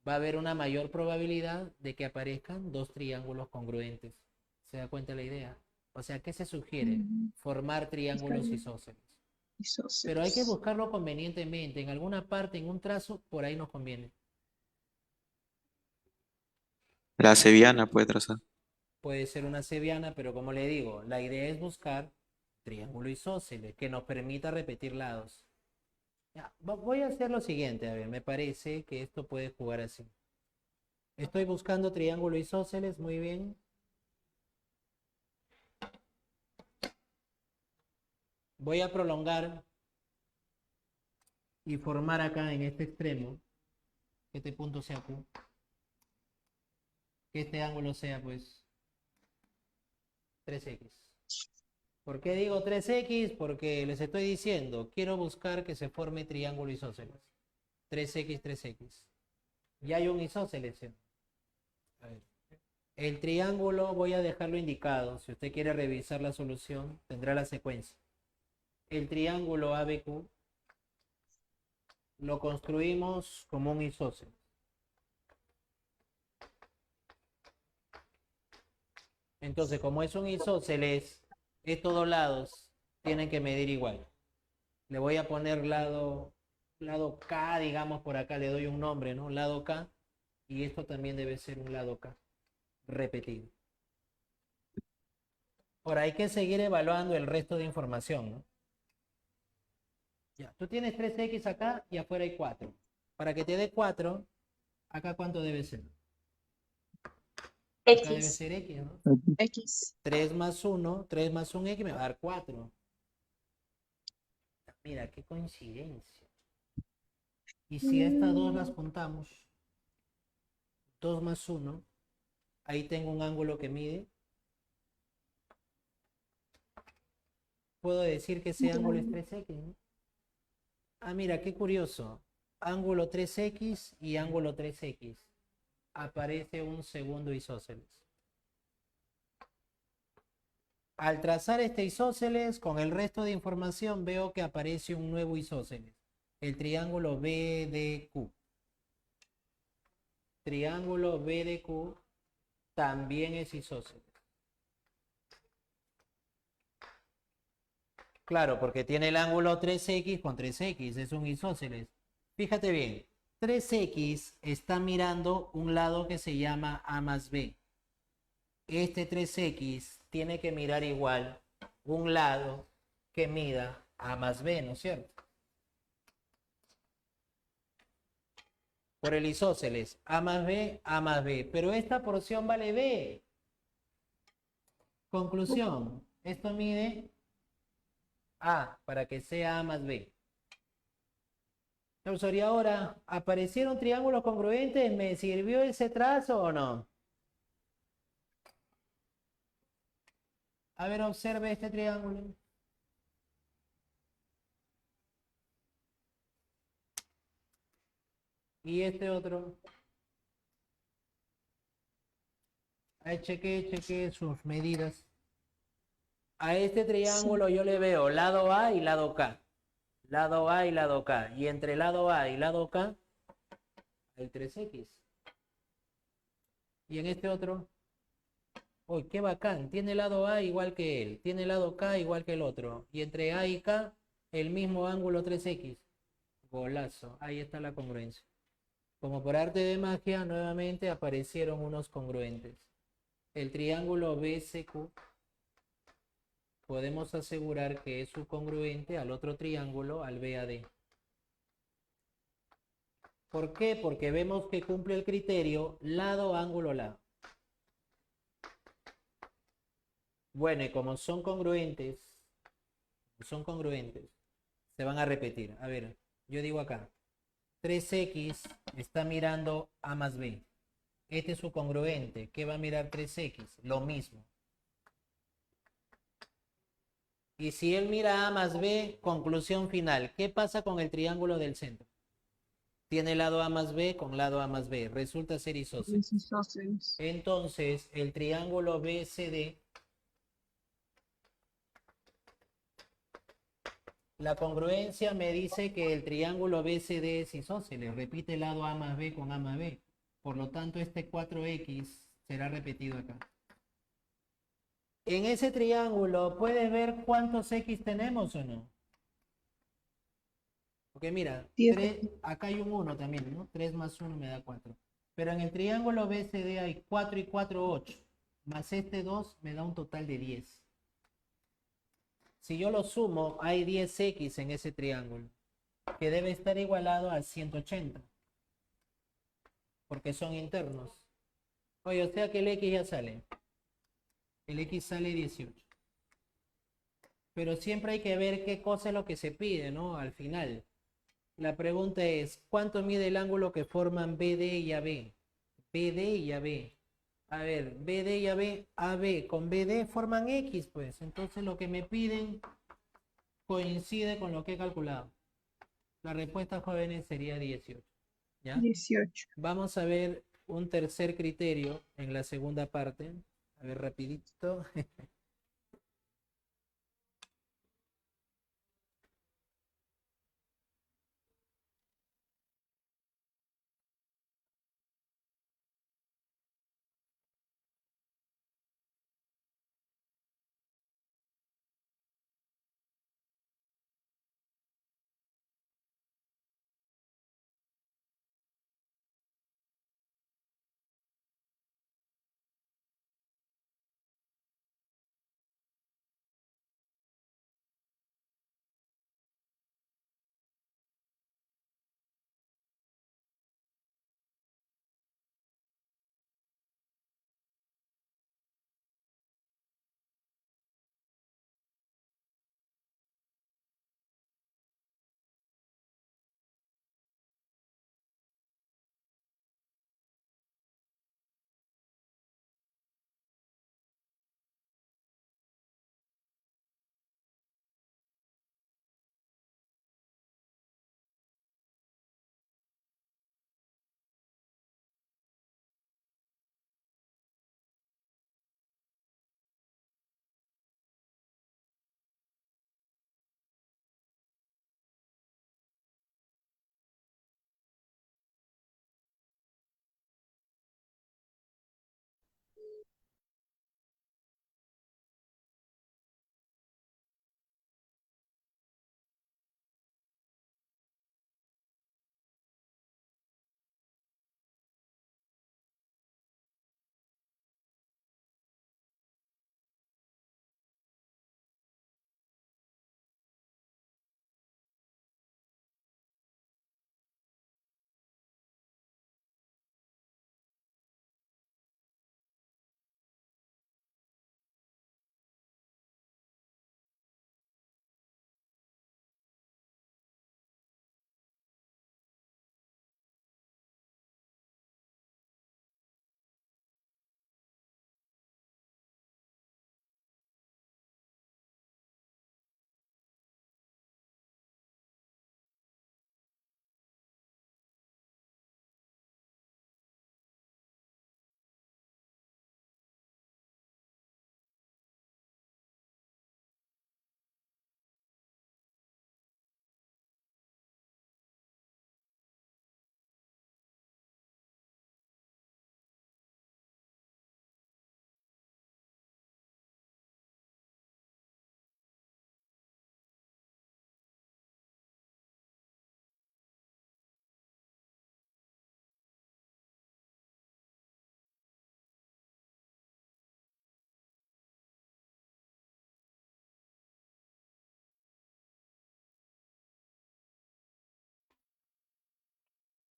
Speaker 1: va a haber una mayor probabilidad de que aparezcan dos triángulos congruentes. ¿Se da cuenta la idea? O sea, ¿qué se sugiere? Formar
Speaker 3: Está
Speaker 1: triángulos
Speaker 3: bien.
Speaker 1: isósceles. Pero hay que
Speaker 3: Isósceles.
Speaker 1: buscarlo convenientemente. En alguna parte, en un trazo, por ahí nos conviene.
Speaker 4: La sevillana puede trazar.
Speaker 1: Puede ser una cebiana, pero como le digo, la idea es buscar triángulo isósceles que nos permita repetir lados. Ya, voy a hacer lo siguiente, a ver, me parece que esto puede jugar así. Estoy buscando triángulo isósceles, muy bien. Voy a prolongar y formar acá en este extremo, que este punto sea Q, que este ángulo sea pues 3x. ¿Por qué digo 3x? Porque les estoy diciendo, quiero buscar que se forme triángulo isósceles. 3x, 3x. Ya hay un isósceles. ¿Sí? A ver. El triángulo voy a dejarlo indicado. Si usted quiere revisar la solución, tendrá la secuencia. El triángulo ABQ lo construimos como un isósceles. Entonces, como es un isósceles, estos dos lados tienen que medir igual. Le voy a poner lado K, digamos, por acá le doy un nombre, ¿no? Lado K. Y esto también debe ser un lado K. Repetido. Ahora hay que seguir evaluando el resto de información, ¿no? Ya, tú tienes 3x acá y afuera hay 4. Para que te dé 4, acá ¿cuánto debe ser? Acá debe
Speaker 2: X.
Speaker 1: ser x, ¿no?
Speaker 3: X.
Speaker 1: 3 más 1, 3 más 1x me va a dar 4. Mira, qué coincidencia. Y si a estas dos las contamos, 2 más 1, ahí tengo un ángulo que mide. Puedo decir que ese ángulo es 3x, ¿no? Ah, mira, qué curioso. Ángulo 3x y ángulo 3x. Aparece un segundo isósceles. Al trazar este isósceles, con el resto de información veo que aparece un nuevo isósceles. El triángulo BDQ. Triángulo BDQ también es isósceles. Claro, porque tiene el ángulo 3x con 3x, es un isósceles. Fíjate bien, 3x está mirando un lado que se llama A más B. Este 3x tiene que mirar igual un lado que mida A más B, ¿no es cierto? Por el isósceles, A más B, pero esta porción vale B. Conclusión, esto mide A para que sea A más B. Profesor, y ahora, ¿aparecieron triángulos congruentes? ¿Me sirvió ese trazo o no? A ver, observe este triángulo. Y este otro. Ahí cheque sus medidas. A este triángulo yo le veo lado A y lado K. Lado A y lado K. Y entre lado A y lado K hay 3x. Y en este otro, uy, qué bacán. Tiene lado A igual que él. Tiene lado K igual que el otro. Y entre A y K, el mismo ángulo 3x. Golazo. Ahí está la congruencia. Como por arte de magia, nuevamente aparecieron unos congruentes. El triángulo BCQ podemos asegurar que es subcongruente al otro triángulo, al BAD. ¿Por qué? Porque vemos que cumple el criterio lado, ángulo, lado. Bueno, y como son congruentes, se van a repetir. A ver, yo digo acá, 3x está mirando A más B. Este es su congruente. ¿Qué va a mirar 3x? Lo mismo. Y si él mira A más B, conclusión final. ¿Qué pasa con el triángulo del centro? Tiene lado A más B con lado A más B. Resulta ser isósceles.
Speaker 3: Isósceles.
Speaker 1: Entonces, el triángulo BCD, la congruencia me dice que el triángulo BCD es isósceles. Repite lado A más B con A más B. Por lo tanto, este 4x será repetido acá. En ese triángulo, ¿puedes ver cuántos x tenemos o no? Porque mira,
Speaker 3: 10.
Speaker 1: acá hay un 1 también, ¿no? 3 más 1 me da 4. Pero en el triángulo BCD hay 4 y 4, 8. Más este 2 me da un total de 10. Si yo lo sumo, hay 10x en ese triángulo, que debe estar igualado a 180. Porque son internos. Oye, o sea que el x ya sale. El x sale 18. Pero siempre hay que ver qué cosa es lo que se pide, ¿no? Al final. La pregunta es, ¿cuánto mide el ángulo que forman BD y AB? BD y AB. A ver, BD y AB, AB con BD forman X, pues. Entonces lo que me piden coincide con lo que he calculado. La respuesta, jóvenes, sería 18. ¿Ya?
Speaker 3: 18.
Speaker 1: Vamos a ver un tercer criterio en la segunda parte. A ver, rapidito.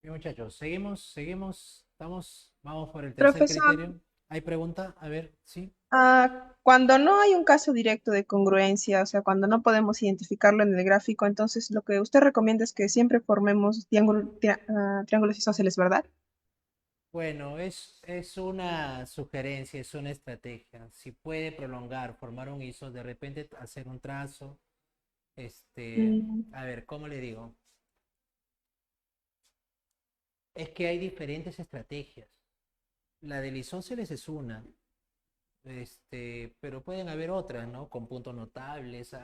Speaker 1: Bien, muchachos, vamos por el tercer
Speaker 3: Profesor,
Speaker 1: criterio. ¿Hay pregunta? A ver, sí.
Speaker 3: cuando no hay un caso directo de congruencia, o sea, cuando no podemos identificarlo en el gráfico, entonces lo que usted recomienda es que siempre formemos triángulos isósceles, ¿verdad?
Speaker 1: Bueno, es una sugerencia, es una estrategia. Si puede prolongar, formar un ISO, de repente hacer un trazo,
Speaker 3: Mm,
Speaker 1: a ver, ¿cómo le digo? Es que hay diferentes estrategias. La del isósceles es una, pero pueden haber otras, ¿no? Con puntos notables.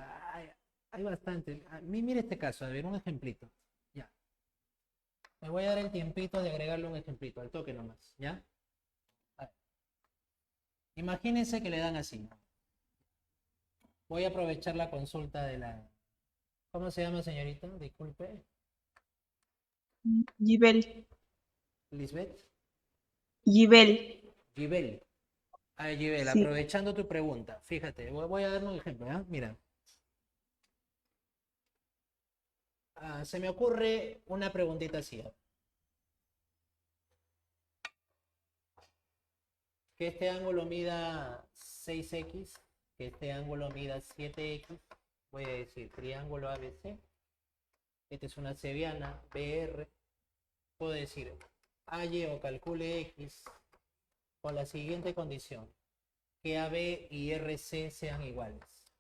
Speaker 1: Hay bastante. A mí, mire este caso, a ver, un ejemplito. Ya. Me voy a dar el tiempito de agregarle un ejemplito, al toque nomás, ¿ya? A ver. Imagínense que le dan así, ¿no? Voy a aprovechar la consulta de la... ¿Cómo se llama, señorita? Disculpe.
Speaker 3: Gibel.
Speaker 1: Lisbeth.
Speaker 3: Gibel.
Speaker 1: Gibel. Ah, Gibel,
Speaker 3: Sí.
Speaker 1: aprovechando tu pregunta, fíjate, voy a dar un ejemplo, ¿ya? Mira. Se me ocurre una preguntita así. Que este ángulo mida 6x, que este ángulo mida 7x. Voy a decir triángulo ABC. Esta es una cebiana, BR. Puedo decir halle o calcule x con la siguiente condición: que AB y RC sean iguales.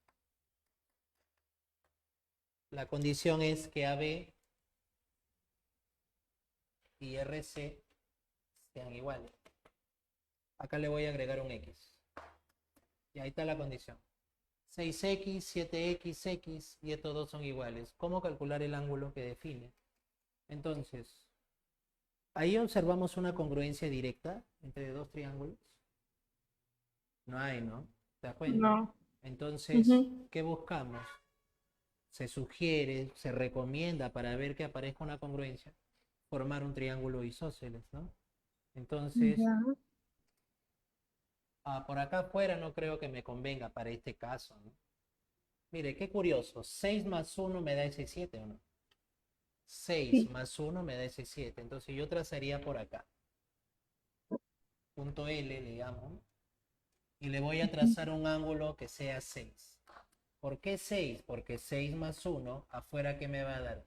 Speaker 1: La condición es que AB y RC sean iguales. Acá le voy a agregar un x. Y ahí está la condición. 6x, 7x, x y estos dos son iguales. ¿Cómo calcular el ángulo que define? Entonces, ahí observamos una congruencia directa entre dos triángulos. No hay, ¿no? ¿Te das cuenta?
Speaker 3: No.
Speaker 1: Entonces,
Speaker 3: Ujú.
Speaker 1: ¿qué buscamos? Se sugiere, se recomienda para ver que aparezca una congruencia, formar un triángulo isósceles, ¿no? Entonces,
Speaker 3: Ya.
Speaker 1: por acá afuera no creo que me convenga para este caso, ¿no? Mire, qué curioso. 6 más 1 me da ese 7, ¿o no? 6
Speaker 3: Sí.
Speaker 1: más 1 me da ese 7. Entonces yo trazaría por acá. Punto L le llamo. Y le voy a
Speaker 3: Ujú.
Speaker 1: trazar un ángulo que sea 6. ¿Por qué 6? Porque 6 más 1, afuera, ¿qué me va a dar?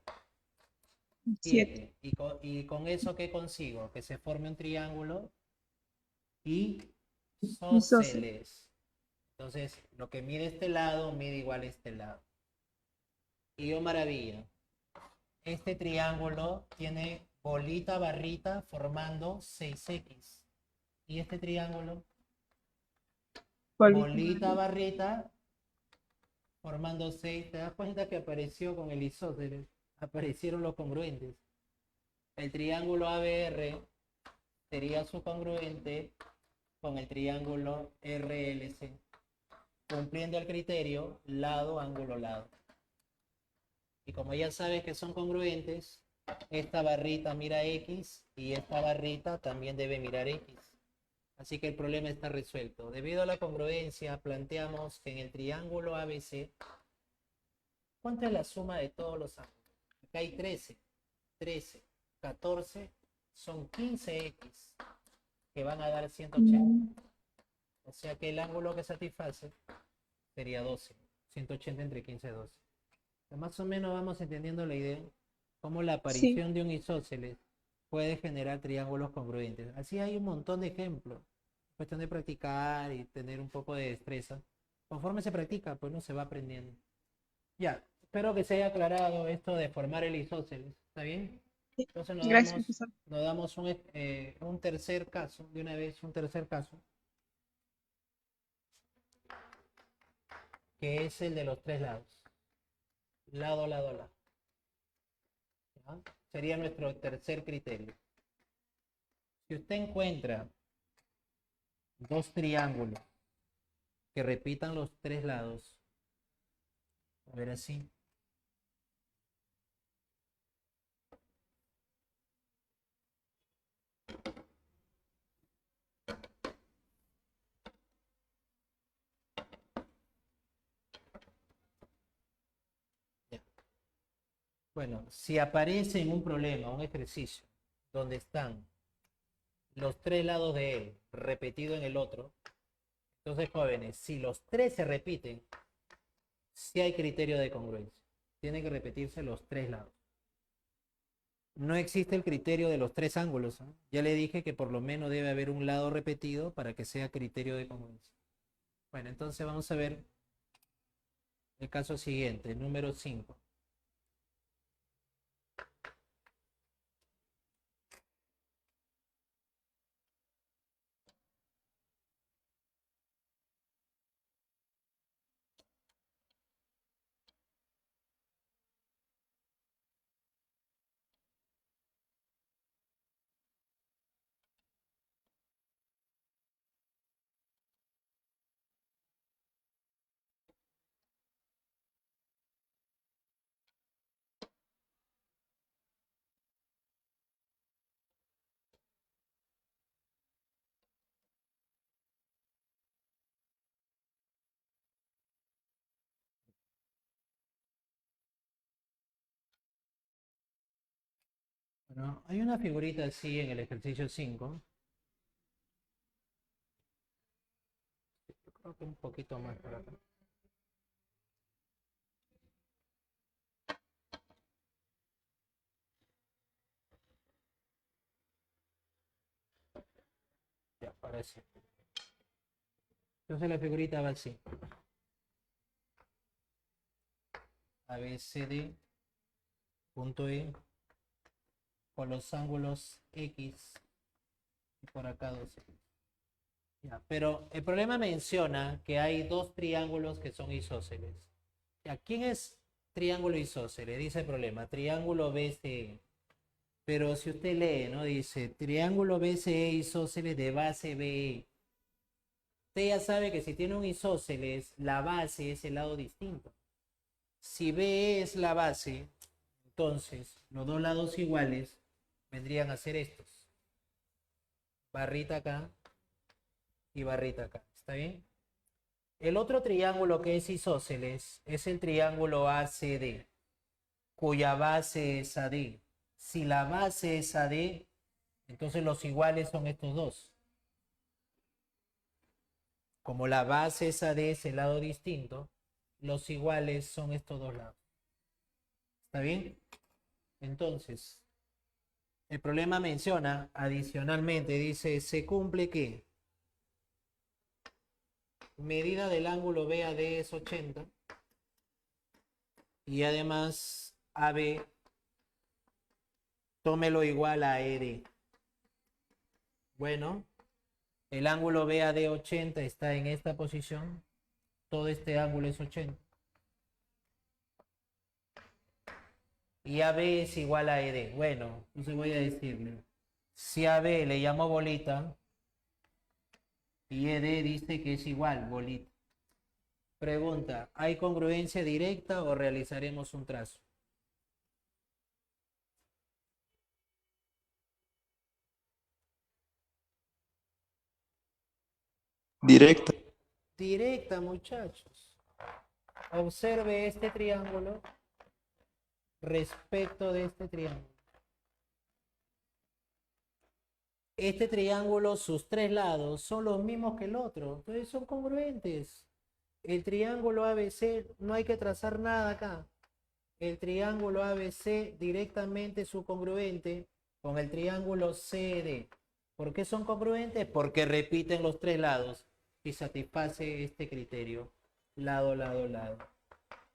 Speaker 3: 7.
Speaker 1: 7. Y con eso, ¿qué consigo? Que se forme un triángulo
Speaker 3: Isósceles.
Speaker 1: isósceles. Entonces, lo que mide este lado, mide igual este lado. Y yo maravilla. Este triángulo tiene bolita, barrita, formando 6x. Y este triángulo,
Speaker 3: Bolita.
Speaker 1: bolita, barrita, formando 6. ¿Te das cuenta que apareció con el isósceles? Aparecieron los congruentes. El triángulo ABR sería su congruente con el triángulo RLC, cumpliendo el criterio lado, ángulo, lado. Y como ya sabes que son congruentes, esta barrita mira X y esta barrita también debe mirar X. Así que el problema está resuelto. Debido a la congruencia, planteamos que en el triángulo ABC, ¿cuánto es la suma de todos los ángulos? Acá hay 13, 13, 14, son 15x, que van a dar 180.
Speaker 3: Mm,
Speaker 1: O sea que el ángulo que satisface sería 12, 180 entre 15 y 12. Más o menos vamos entendiendo la idea, cómo la
Speaker 3: sí.
Speaker 1: aparición de un isósceles puede generar triángulos congruentes. Así hay un montón de ejemplos. Cuestión de practicar y tener un poco de destreza. Conforme se practica, pues no se va aprendiendo. Ya, espero que se haya aclarado esto de formar el isósceles. ¿Está bien?
Speaker 3: Sí.
Speaker 1: Entonces
Speaker 3: Gracias, profesor.
Speaker 1: nos damos un tercer caso, de una vez un tercer caso, que es el de los tres lados. Lado, lado, lado. ¿Ya? Sería nuestro tercer criterio. Si usted encuentra dos triángulos que repitan los tres lados, a ver así. Ya. Bueno, si aparece en un problema, un ejercicio, donde están los tres lados de él repetido en el otro, entonces, jóvenes, si los tres se repiten, sí hay criterio de congruencia. Tiene que repetirse los tres lados. no existe el criterio de los tres ángulos, ¿no? Ya le dije que por lo menos debe haber un lado repetido para que sea criterio de congruencia. Bueno, entonces vamos a ver el caso siguiente, número 5. Bueno, hay una figurita así en el ejercicio 5. Yo creo que un poquito más por acá. Ya, parece. Entonces la figurita va así. ABCD, punto E, con los ángulos X y por acá 2X. Ya, pero el problema menciona que hay dos triángulos que son isósceles. Ya, ¿quién es triángulo isósceles? Dice el problema, triángulo BCE. Pero si usted lee, ¿no? Dice triángulo BCE isósceles de base BE. Usted ya sabe que si tiene un isósceles, la base es el lado distinto. Si BE es la base, entonces los dos lados iguales vendrían a ser estos. Barrita acá y barrita acá. ¿Está bien? El otro triángulo que es isósceles es el triángulo ACD, cuya base es AD. Si la base es AD, entonces los iguales son estos dos. Como la base es AD, es el lado distinto, los iguales son estos dos lados. ¿Está bien? Entonces, el problema menciona, adicionalmente, dice, se cumple que medida del ángulo BAD es 80 y además AB tómelo igual a ED. Bueno, el ángulo BAD 80 está en esta posición, todo este ángulo es 80. Y AB es igual a ED. Bueno, entonces voy a decirle, si AB le llamo bolita y ED dice que es igual, bolita. Pregunta, ¿hay congruencia directa o realizaremos un trazo?
Speaker 4: Directa.
Speaker 1: Directa, muchachos. Observe este triángulo respecto de este triángulo. Este triángulo, sus tres lados son los mismos que el otro, entonces son congruentes. El triángulo ABC, no hay que trazar nada acá. El triángulo ABC directamente es su congruente con el triángulo CD. ¿Por qué son congruentes? Porque repiten los tres lados y satisface este criterio. Lado, lado, lado.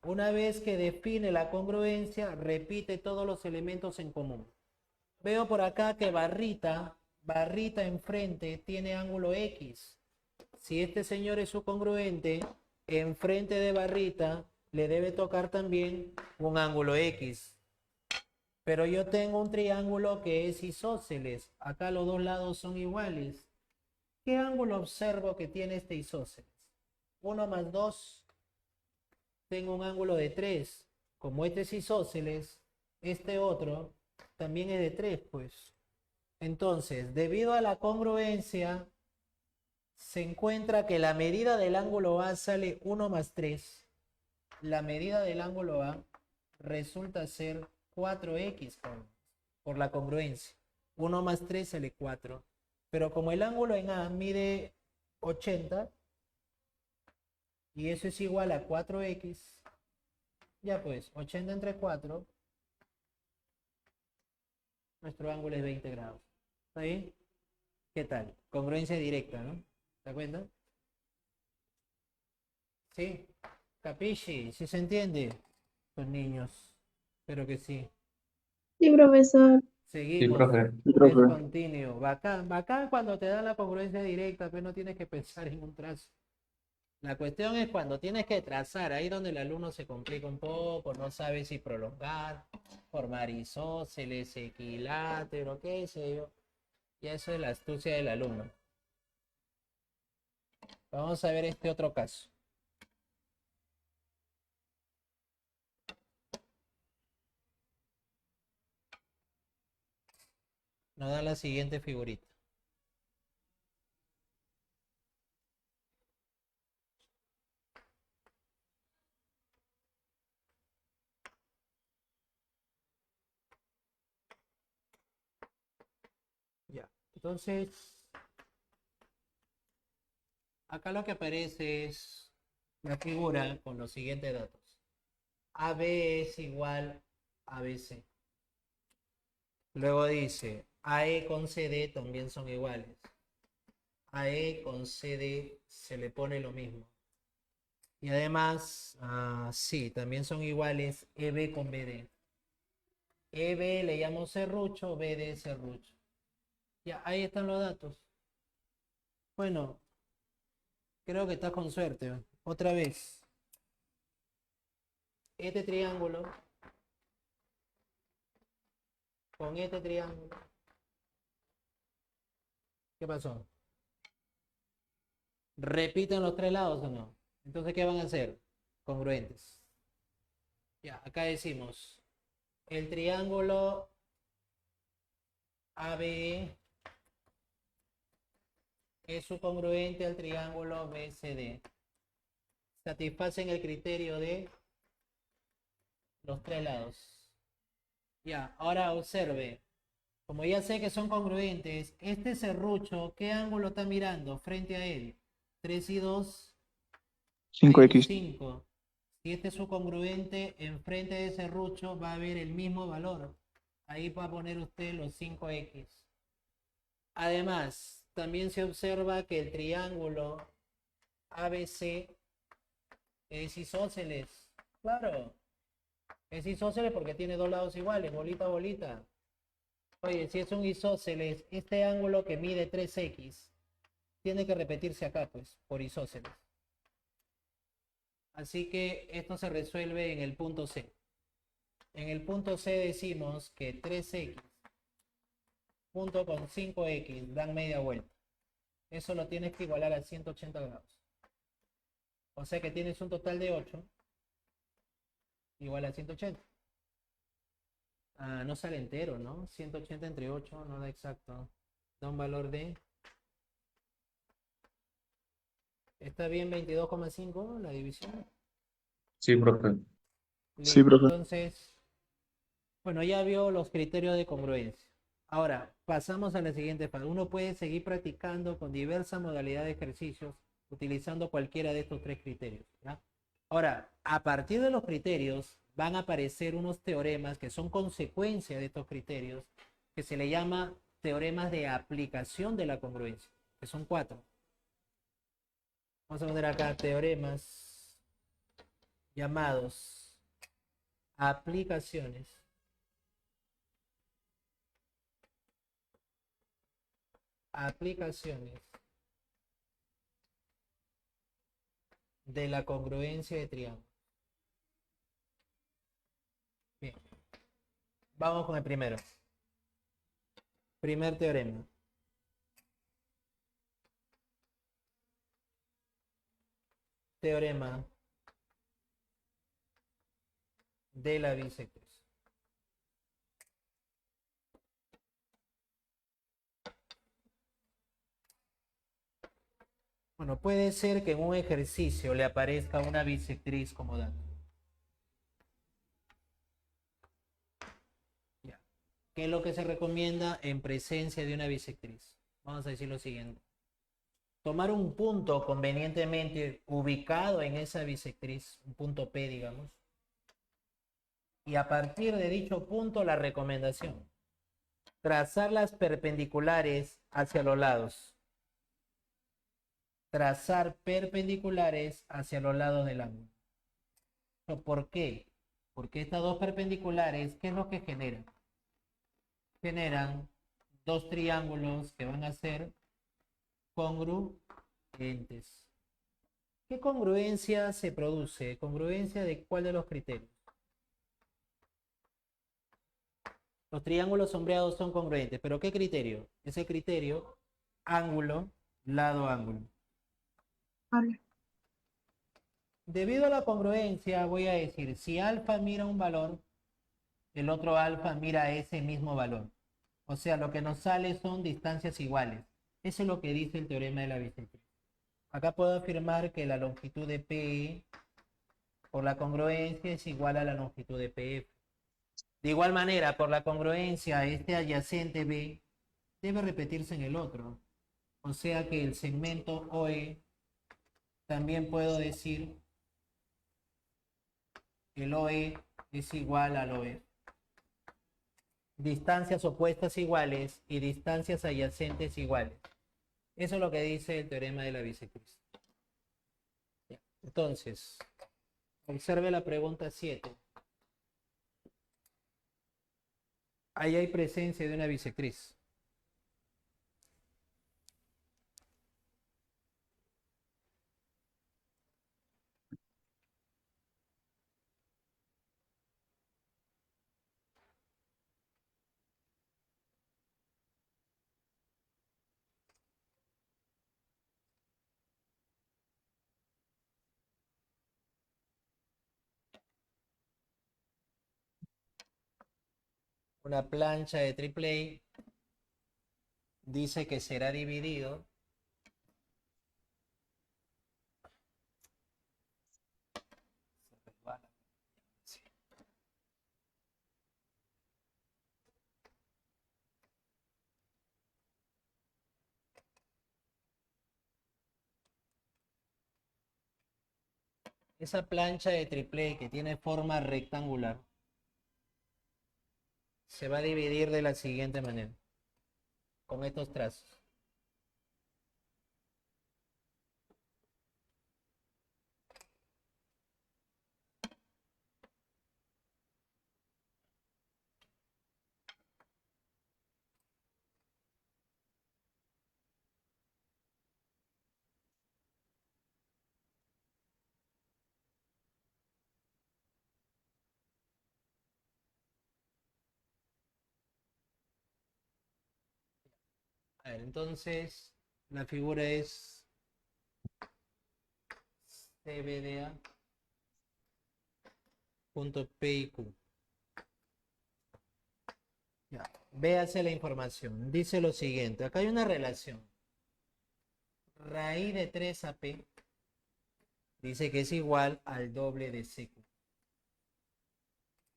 Speaker 1: Una vez que define la congruencia, repite todos los elementos en común. Veo por acá que barrita enfrente tiene ángulo X. Si este señor es su congruente, enfrente de barrita le debe tocar también un ángulo X. Pero yo tengo un triángulo que es isósceles. Acá los dos lados son iguales. ¿Qué ángulo observo que tiene este isósceles? 1 más 2. Tengo un ángulo de 3. Como este es isósceles, este otro también es de 3, pues. Entonces, debido a la congruencia, se encuentra que la medida del ángulo A sale 1 más 3. La medida del ángulo A resulta ser 4x por la congruencia. 1 más 3 sale 4. Pero como el ángulo en A mide 80 y eso es igual a 4x, ya pues 80 entre 4 nuestro ángulo es 20 grados. ¿Está bien? ¿Qué tal? Congruencia directa, ¿no? ¿Te das cuenta? ¿Sí? ¿Capisci? ¿Sí se entiende? Los niños. Espero que sí.
Speaker 2: Sí, profesor.
Speaker 4: Sí,
Speaker 1: Seguimos.
Speaker 4: profe.
Speaker 1: Es continuo. Bacán. Bacán cuando te dan la congruencia directa, pero no tienes que pensar en un trazo. La cuestión es cuando tienes que trazar, ahí donde el alumno se complica un poco, no sabe si prolongar, formar isósceles, equilátero, qué sé yo. Y eso es la astucia del alumno. Vamos a ver este otro caso. Nos da la siguiente figurita. Ya. Entonces, acá lo que aparece es la figura con los siguientes datos. AB es igual a BC. Luego dice, AE con CD también son iguales. AE con CD se le pone lo mismo. Y además, sí, también son iguales EB con BD. EB le llamo serrucho, BD serrucho. Ya, ahí están los datos. Bueno, creo que estás con suerte. Otra vez. Este triángulo con este triángulo. ¿Qué pasó? ¿Repiten los tres lados o no? Entonces, ¿qué van a hacer? Congruentes. Ya, acá decimos, el triángulo ABE es subcongruente al triángulo BCD. Satisfacen el criterio de los tres lados. Ya, ahora observe. Como ya sé que son congruentes, este serrucho, ¿qué ángulo está mirando frente a él? 3 y 2,
Speaker 4: 5x.
Speaker 1: 5. Si este es subcongruente, enfrente de serrucho va a haber el mismo valor. Ahí va a poner usted los 5x. Además, también se observa que el triángulo ABC es isósceles. Claro, es isósceles porque tiene dos lados iguales, bolita a bolita. Oye, si es un isósceles, este ángulo que mide 3x tiene que repetirse acá, pues, por isósceles. Así que esto se resuelve en el punto C. En el punto C decimos que 3x junto con 5x dan media vuelta. Eso lo tienes que igualar a 180 grados. O sea que tienes un total de 8 igual a 180. No sale entero, ¿no? 180 entre 8 no da exacto. Da un valor de... ¿Está bien 22,5 la división?
Speaker 4: Sí, profe.
Speaker 3: Sí,
Speaker 1: Listo.
Speaker 3: profe.
Speaker 1: Entonces, bueno, ya vio los criterios de congruencia. Ahora, pasamos a la siguiente fase. Uno puede seguir practicando con diversas modalidades de ejercicios utilizando cualquiera de estos tres criterios, ¿ya? Ahora, a partir de los criterios van a aparecer unos teoremas que son consecuencia de estos criterios, que se le llama teoremas de aplicación de la congruencia, que son 4. Vamos a poner acá teoremas llamados aplicaciones de la congruencia de triángulos. Bien, vamos con el primero. Primer teorema. Teorema de la bisectriz. Bueno, puede ser que en un ejercicio le aparezca una bisectriz como dato. Ya. ¿Qué es lo que se recomienda en presencia de una bisectriz? Vamos a decir lo siguiente. Tomar un punto convenientemente ubicado en esa bisectriz, un punto P, digamos, y a partir de dicho punto la recomendación. Trazar las perpendiculares hacia los lados. Trazar perpendiculares hacia los lados del ángulo. ¿Por qué? Porque estas dos perpendiculares, ¿qué es lo que generan? Generan dos triángulos que van a ser congruentes. ¿Qué congruencia se produce? ¿Congruencia de cuál de los criterios? Los triángulos sombreados son congruentes, pero ¿qué criterio? Ese criterio, ángulo, lado, ángulo.
Speaker 3: Vale.
Speaker 1: Debido a la congruencia, voy a decir, si alfa mira un valor, el otro alfa mira ese mismo valor. O sea, lo que nos sale son distancias iguales. Eso es lo que dice el teorema de la bisectriz. Acá puedo afirmar que la longitud de PE por la congruencia es igual a la longitud de PF. De igual manera, por la congruencia, este adyacente B debe repetirse en el otro. O sea que el segmento OE también puedo decir el OE es igual al OE. Distancias opuestas iguales y distancias adyacentes iguales. Eso es lo que dice el teorema de la bisectriz. Entonces, observe la pregunta 7. Ahí hay presencia de una bisectriz. Una plancha de triple A dice que será dividido esa plancha de triple A que tiene forma rectangular se va a dividir de la siguiente manera, con estos trazos. A ver, entonces la figura es CBDA punto P y Q. Ya, véase la información. Dice lo siguiente. Acá hay una relación. Raíz de 3 a P dice que es igual al doble de CQ.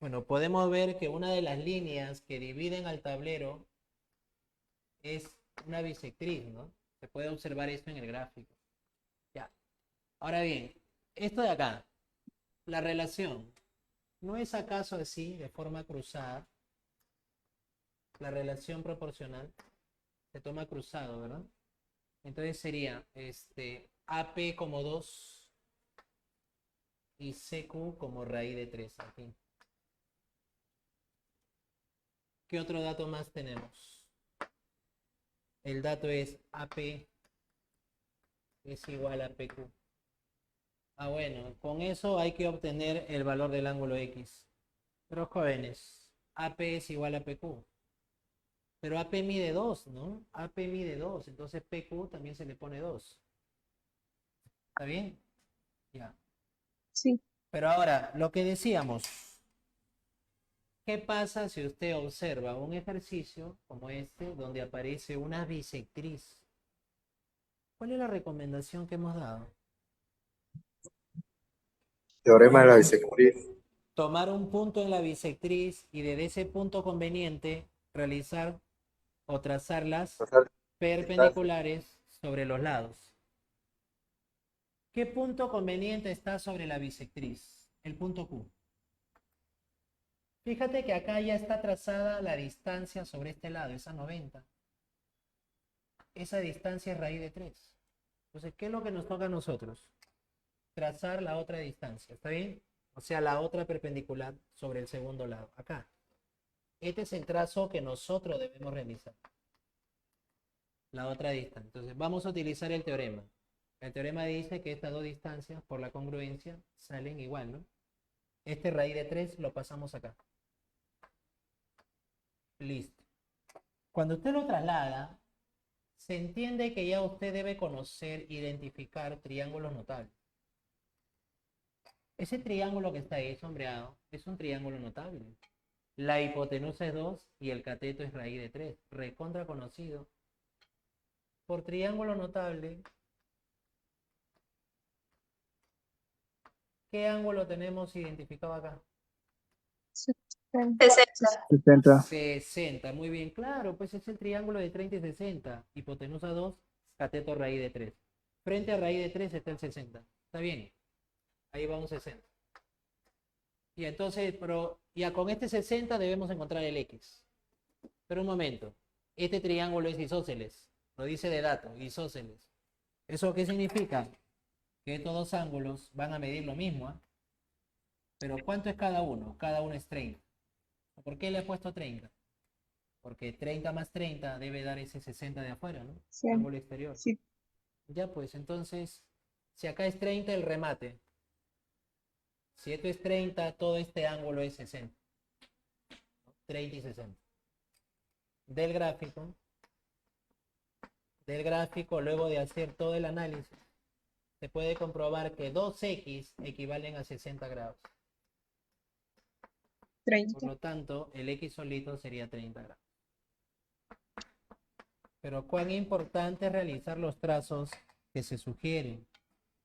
Speaker 1: Bueno, podemos ver que una de las líneas que dividen al tablero es una bisectriz, ¿no? Se puede observar esto en el gráfico. Ya. Ahora bien, esto de acá, la relación, ¿no es acaso así, de forma cruzada? La relación proporcional se toma cruzado, ¿verdad? Entonces sería AP como 2 y CQ como raíz de 3 aquí. ¿Qué otro dato más tenemos? El dato es AP es igual a PQ. Ah, bueno, con eso hay que obtener el valor del ángulo X. Pero jóvenes, AP es igual a PQ. Pero AP mide 2, ¿no? AP mide 2, entonces PQ también se le pone 2. ¿Está bien? Ya.
Speaker 3: Sí.
Speaker 1: Pero ahora, lo que decíamos, ¿qué pasa si usted observa un ejercicio como este donde aparece una bisectriz? ¿Cuál es la recomendación que hemos dado?
Speaker 5: Teorema de la bisectriz.
Speaker 1: Tomar un punto en la bisectriz y desde ese punto conveniente realizar o trazar las perpendiculares sobre los lados. ¿Qué punto conveniente está sobre la bisectriz? El punto Q. Fíjate que acá ya está trazada la distancia sobre este lado, esa 90. Esa distancia es raíz de 3. Entonces, ¿qué es lo que nos toca a nosotros? Trazar la otra distancia, ¿está bien? O sea, la otra perpendicular sobre el segundo lado, acá. Este es el trazo que nosotros debemos realizar. La otra distancia. Entonces, vamos a utilizar el teorema. El teorema dice que estas dos distancias, por la congruencia, salen igual, ¿no? Este raíz de 3 lo pasamos acá. Listo. Cuando usted lo traslada, se entiende que ya usted debe conocer, identificar triángulos notables. Ese triángulo que está ahí sombreado es un triángulo notable. La hipotenusa es 2 y el cateto es raíz de 3. Recontra conocido. Por triángulo notable, ¿qué ángulo tenemos identificado acá?
Speaker 4: 60.
Speaker 1: 60, muy bien, claro, pues es el triángulo de 30 y 60. Hipotenusa 2, cateto raíz de 3. Frente a raíz de 3 está el 60. ¿Está bien? Ahí va un 60. Y entonces, pero ya con este 60 debemos encontrar el X. Pero un momento, este triángulo es isósceles. Lo dice de dato, isósceles. ¿Eso qué significa? Que estos dos ángulos van a medir lo mismo, ¿eh? Pero ¿cuánto es cada uno? Cada uno es 30. ¿Por qué le he puesto 30? Porque 30 más 30 debe dar ese 60 de afuera, ¿no?
Speaker 3: Sí,
Speaker 1: Ángulo exterior.
Speaker 3: sí.
Speaker 1: Ya pues, entonces, si acá es 30 el remate, si esto es 30, todo este ángulo es 60. 30 y 60. Del gráfico, luego de hacer todo el análisis, se puede comprobar que 2x equivalen a 60 grados. Por
Speaker 3: 30.
Speaker 1: lo tanto, el x solito sería 30 grados. Pero cuán importante es realizar los trazos que se sugieren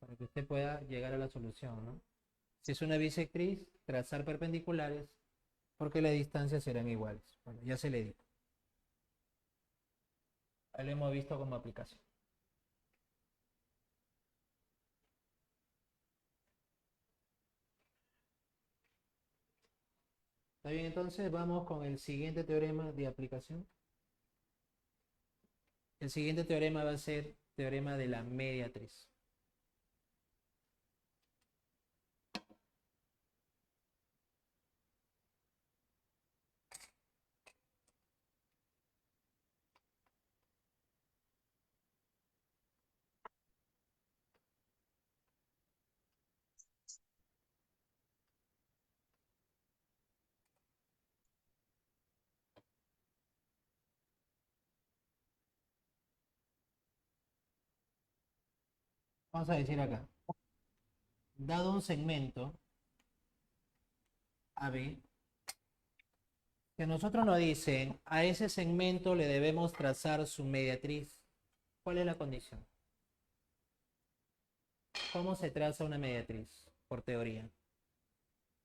Speaker 1: para que usted pueda llegar a la solución, ¿no? Si es una bisectriz, trazar perpendiculares porque las distancias serán iguales. Bueno, ya se le dijo. Ahí lo hemos visto como aplicación. ¿Está bien? Entonces vamos con el siguiente teorema de aplicación. El siguiente teorema va a ser teorema de la mediatriz. Vamos a decir acá. Dado un segmento AB, que nosotros nos dicen, a ese segmento le debemos trazar su mediatriz. ¿Cuál es la condición? ¿Cómo se traza una mediatriz? Por teoría.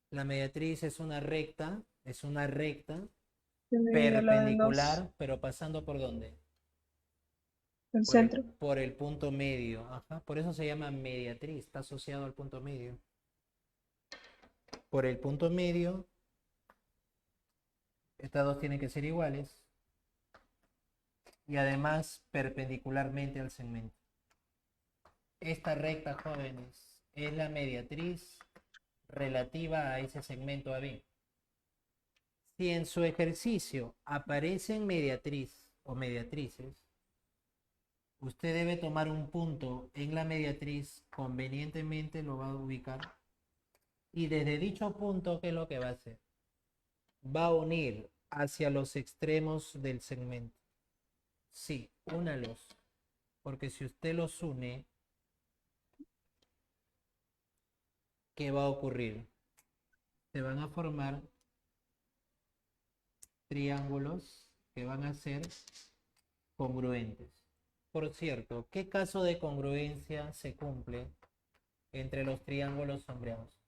Speaker 1: La mediatriz es una recta perpendicular, pero pasando ¿por dónde?
Speaker 3: El centro.
Speaker 1: Por el punto medio. Ajá. Por eso se llama mediatriz, está asociado al punto medio. Por el punto medio, estas dos tienen que ser iguales. Y además perpendicularmente al segmento. Esta recta, jóvenes, es la mediatriz relativa a ese segmento AB. Si en su ejercicio aparecen mediatriz o mediatrices, usted debe tomar un punto en la mediatriz, convenientemente lo va a ubicar, y desde dicho punto, ¿qué es lo que va a hacer? Va a unir hacia los extremos del segmento. Sí, únalos, porque si usted los une, ¿qué va a ocurrir? Se van a formar triángulos que van a ser congruentes. Por cierto, ¿qué caso de congruencia se cumple entre los triángulos sombreados?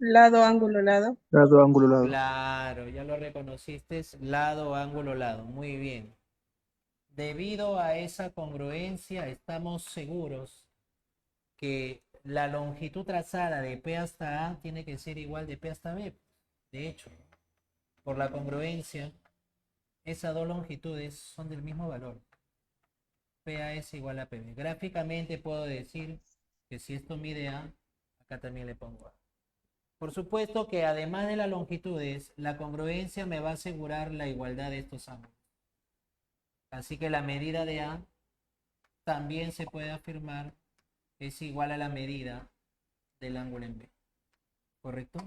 Speaker 3: Lado, ángulo, lado.
Speaker 4: Lado, ángulo, lado.
Speaker 1: Claro, ya lo reconociste, lado, ángulo, lado. Muy bien. Debido a esa congruencia, estamos seguros que la longitud trazada de P hasta A tiene que ser igual de P hasta B. De hecho, por la congruencia, esas dos longitudes son del mismo valor. PA es igual a PB. Gráficamente puedo decir que si esto mide A, acá también le pongo A. Por supuesto que además de las longitudes, la congruencia me va a asegurar la igualdad de estos ángulos. Así que la medida de A también se puede afirmar es igual a la medida del ángulo en B. ¿Correcto?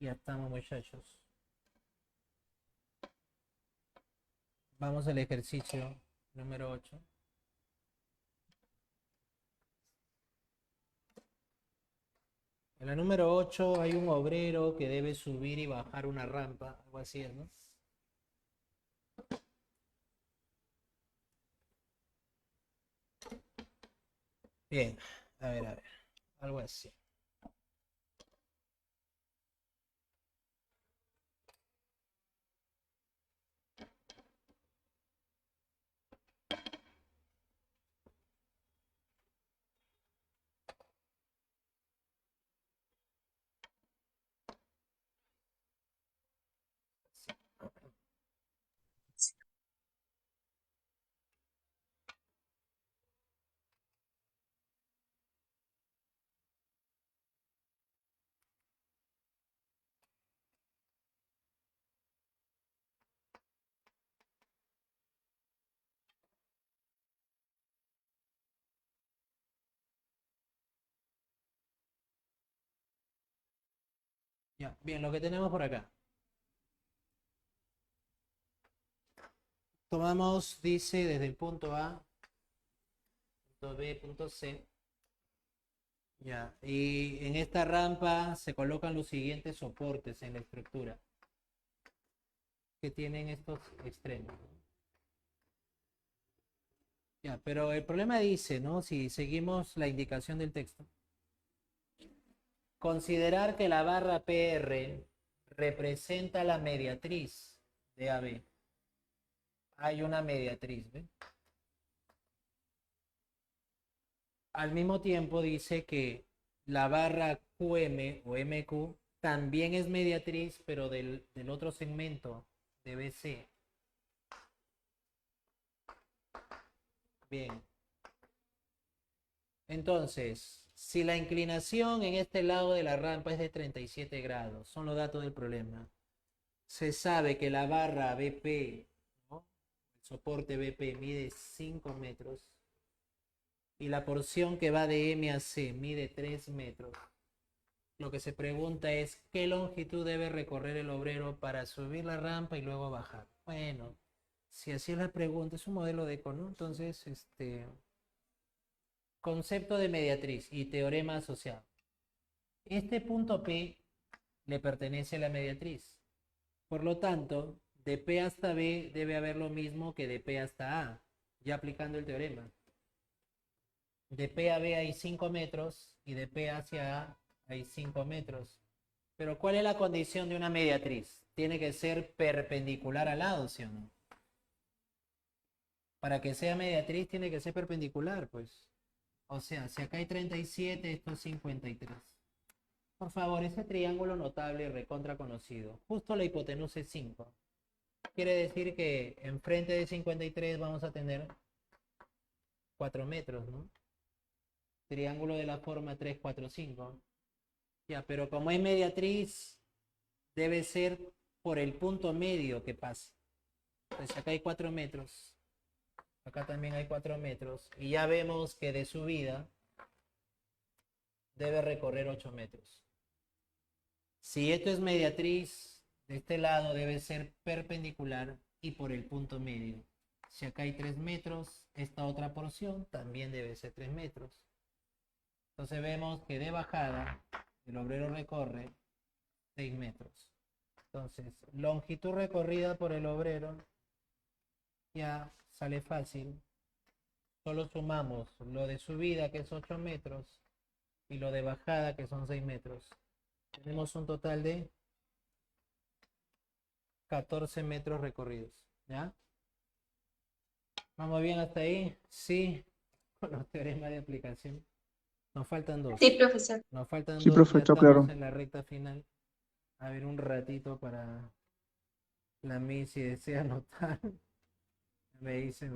Speaker 1: Ya estamos, muchachos. Vamos al ejercicio número 8. En la número 8 hay un obrero que debe subir y bajar una rampa, algo así, ¿no? Bien, a ver, algo así. Ya, bien, lo que tenemos por acá. Tomamos, dice, desde el punto A, punto B, punto C. Ya, y en esta rampa se colocan los siguientes soportes en la estructura que tienen estos extremos. Ya, pero el problema dice, ¿no? Si seguimos la indicación del texto, considerar que la barra PR representa la mediatriz de AB. Hay una mediatriz, ¿ve? Al mismo tiempo dice que la barra QM o MQ también es mediatriz, pero del otro segmento de BC. Bien. Entonces, si la inclinación en este lado de la rampa es de 37 grados, son los datos del problema. Se sabe que la barra BP, ¿no? El soporte BP mide 5 metros y la porción que va de M a C mide 3 metros. Lo que se pregunta es qué longitud debe recorrer el obrero para subir la rampa y luego bajar. Bueno, si así es la pregunta, es un modelo de eco, ¿no? Entonces, concepto de mediatriz y teorema asociado. Este punto P le pertenece a la mediatriz. Por lo tanto, de P hasta B debe haber lo mismo que de P hasta A, ya aplicando el teorema. De P a B hay 5 metros y de P hacia A hay 5 metros. Pero ¿cuál es la condición de una mediatriz? Tiene que ser perpendicular al lado, ¿sí o no? Para que sea mediatriz tiene que ser perpendicular, pues. O sea, si acá hay 37, esto es 53. Por favor, ese triángulo notable recontra conocido. Justo la hipotenusa es 5. Quiere decir que enfrente de 53 vamos a tener 4 metros, ¿no? Triángulo de la forma 3, 4, 5. Ya, pero como es mediatriz, debe ser por el punto medio que pasa. Entonces acá hay 4 metros. Acá también hay 4 metros. Y ya vemos que de subida debe recorrer 8 metros. Si esto es mediatriz, de este lado debe ser perpendicular y por el punto medio. Si acá hay 3 metros, esta otra porción también debe ser 3 metros. Entonces vemos que de bajada el obrero recorre 6 metros. Entonces, longitud recorrida por el obrero ya sale fácil. Solo sumamos lo de subida, que es 8 metros, y lo de bajada, que son 6 metros. Tenemos un total de 14 metros recorridos. ¿Ya? ¿Vamos bien hasta ahí? Sí, con los teoremas de aplicación. Nos faltan 2.
Speaker 2: Sí, profesor.
Speaker 1: Nos faltan
Speaker 4: Sí,
Speaker 1: 2,
Speaker 4: profe,
Speaker 1: ya
Speaker 4: está
Speaker 1: estamos
Speaker 4: claro.
Speaker 1: en la recta final. A ver, un ratito para la Miss si desea anotar. Me dice.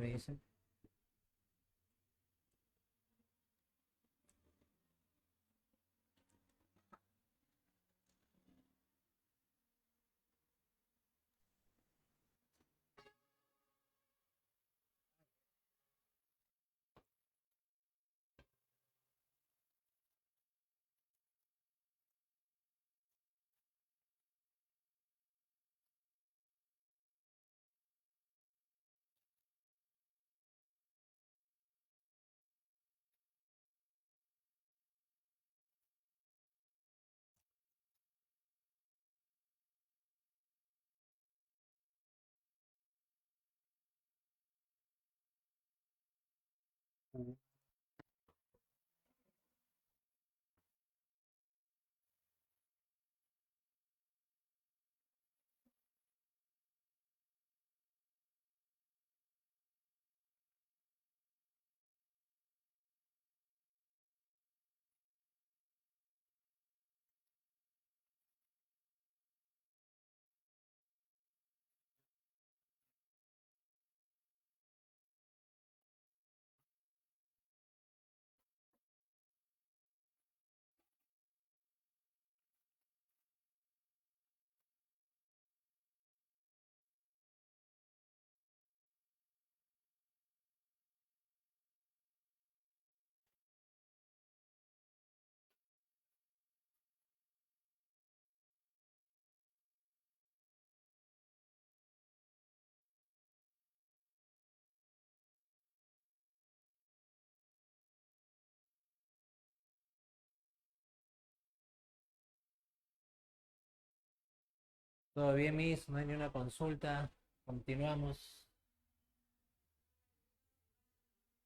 Speaker 1: Todo bien, Miss, no hay ni una consulta. Continuamos.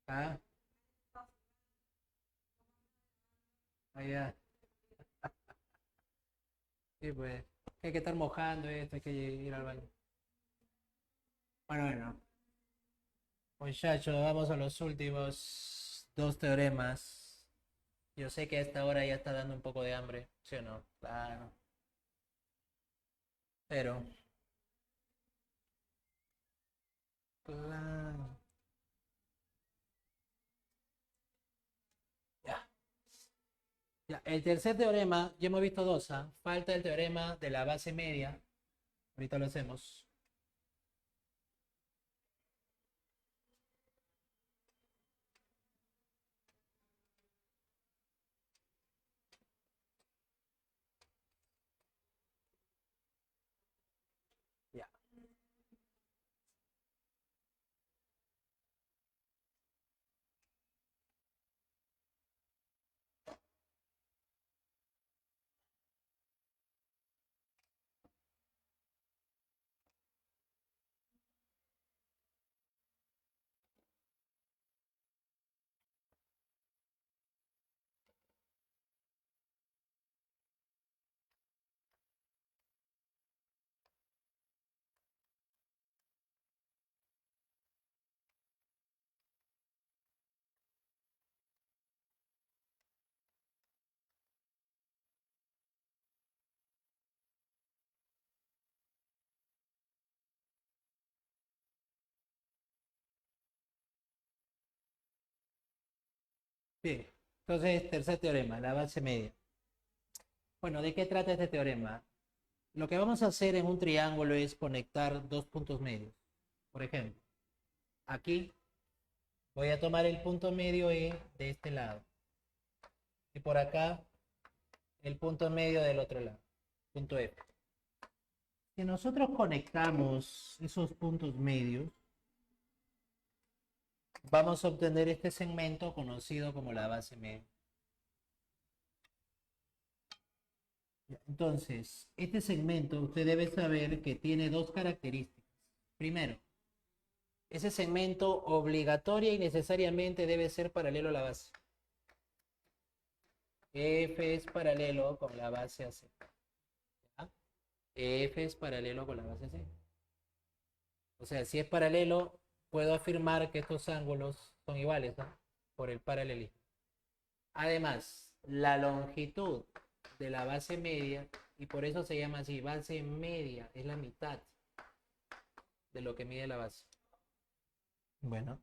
Speaker 1: Ah, allá. Sí, pues. Hay que estar mojando esto, hay que ir al baño. Bueno. Muchachos, vamos a los últimos dos teoremas. Yo sé que a esta hora ya está dando un poco de hambre, ¿sí o no? Claro. Pero, claro. Ya. Ya. El tercer teorema, ya hemos visto dos, ¿ah? Falta el teorema de la base media. Ahorita lo hacemos. Ya. Bien. Entonces, tercer teorema, la base media. Bueno, ¿de qué trata este teorema? Lo que vamos a hacer en un triángulo es conectar dos puntos medios. Por ejemplo, aquí voy a tomar el punto medio E de este lado. Y por acá, el punto medio del otro lado. Punto F. Si nosotros conectamos esos puntos medios, vamos a obtener este segmento conocido como la base media. Entonces, este segmento usted debe saber que tiene dos características. Primero, ese segmento obligatoria y necesariamente debe ser paralelo a la base. F es paralelo con la base AC. ¿Ya? F es paralelo con la base C. O sea, si es paralelo, puedo afirmar que estos ángulos son iguales, ¿no? Por el paralelismo. Además, la longitud de la base media Y por eso se llama así, base media, es la mitad de lo que mide la base. Bueno,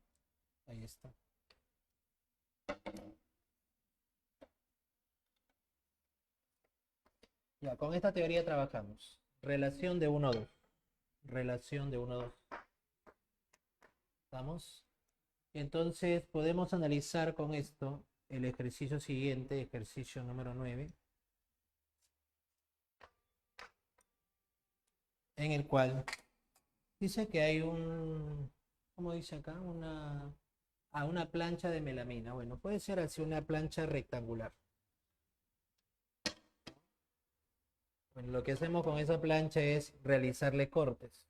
Speaker 1: ahí está. Ya, con esta teoría trabajamos. Relación de 1 a 2. Relación de 1 a 2. ¿Estamos? Entonces podemos analizar con esto el ejercicio siguiente, ejercicio número 9, en el cual dice que hay ¿cómo dice acá? Una plancha de melamina. Bueno, puede ser así una plancha rectangular. Bueno, lo que hacemos con esa plancha es realizarle cortes.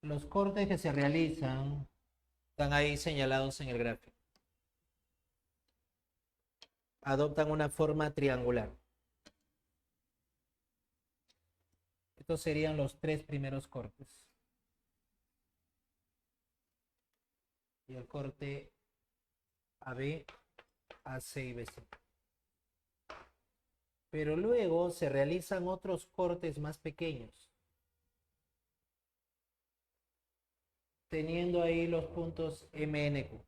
Speaker 1: Los cortes que se realizan están ahí señalados en el gráfico. Adoptan una forma triangular. Estos serían los 3 primeros cortes. Y el corte AB, AC y BC. Pero luego se realizan otros cortes más pequeños, teniendo ahí los puntos MNQ.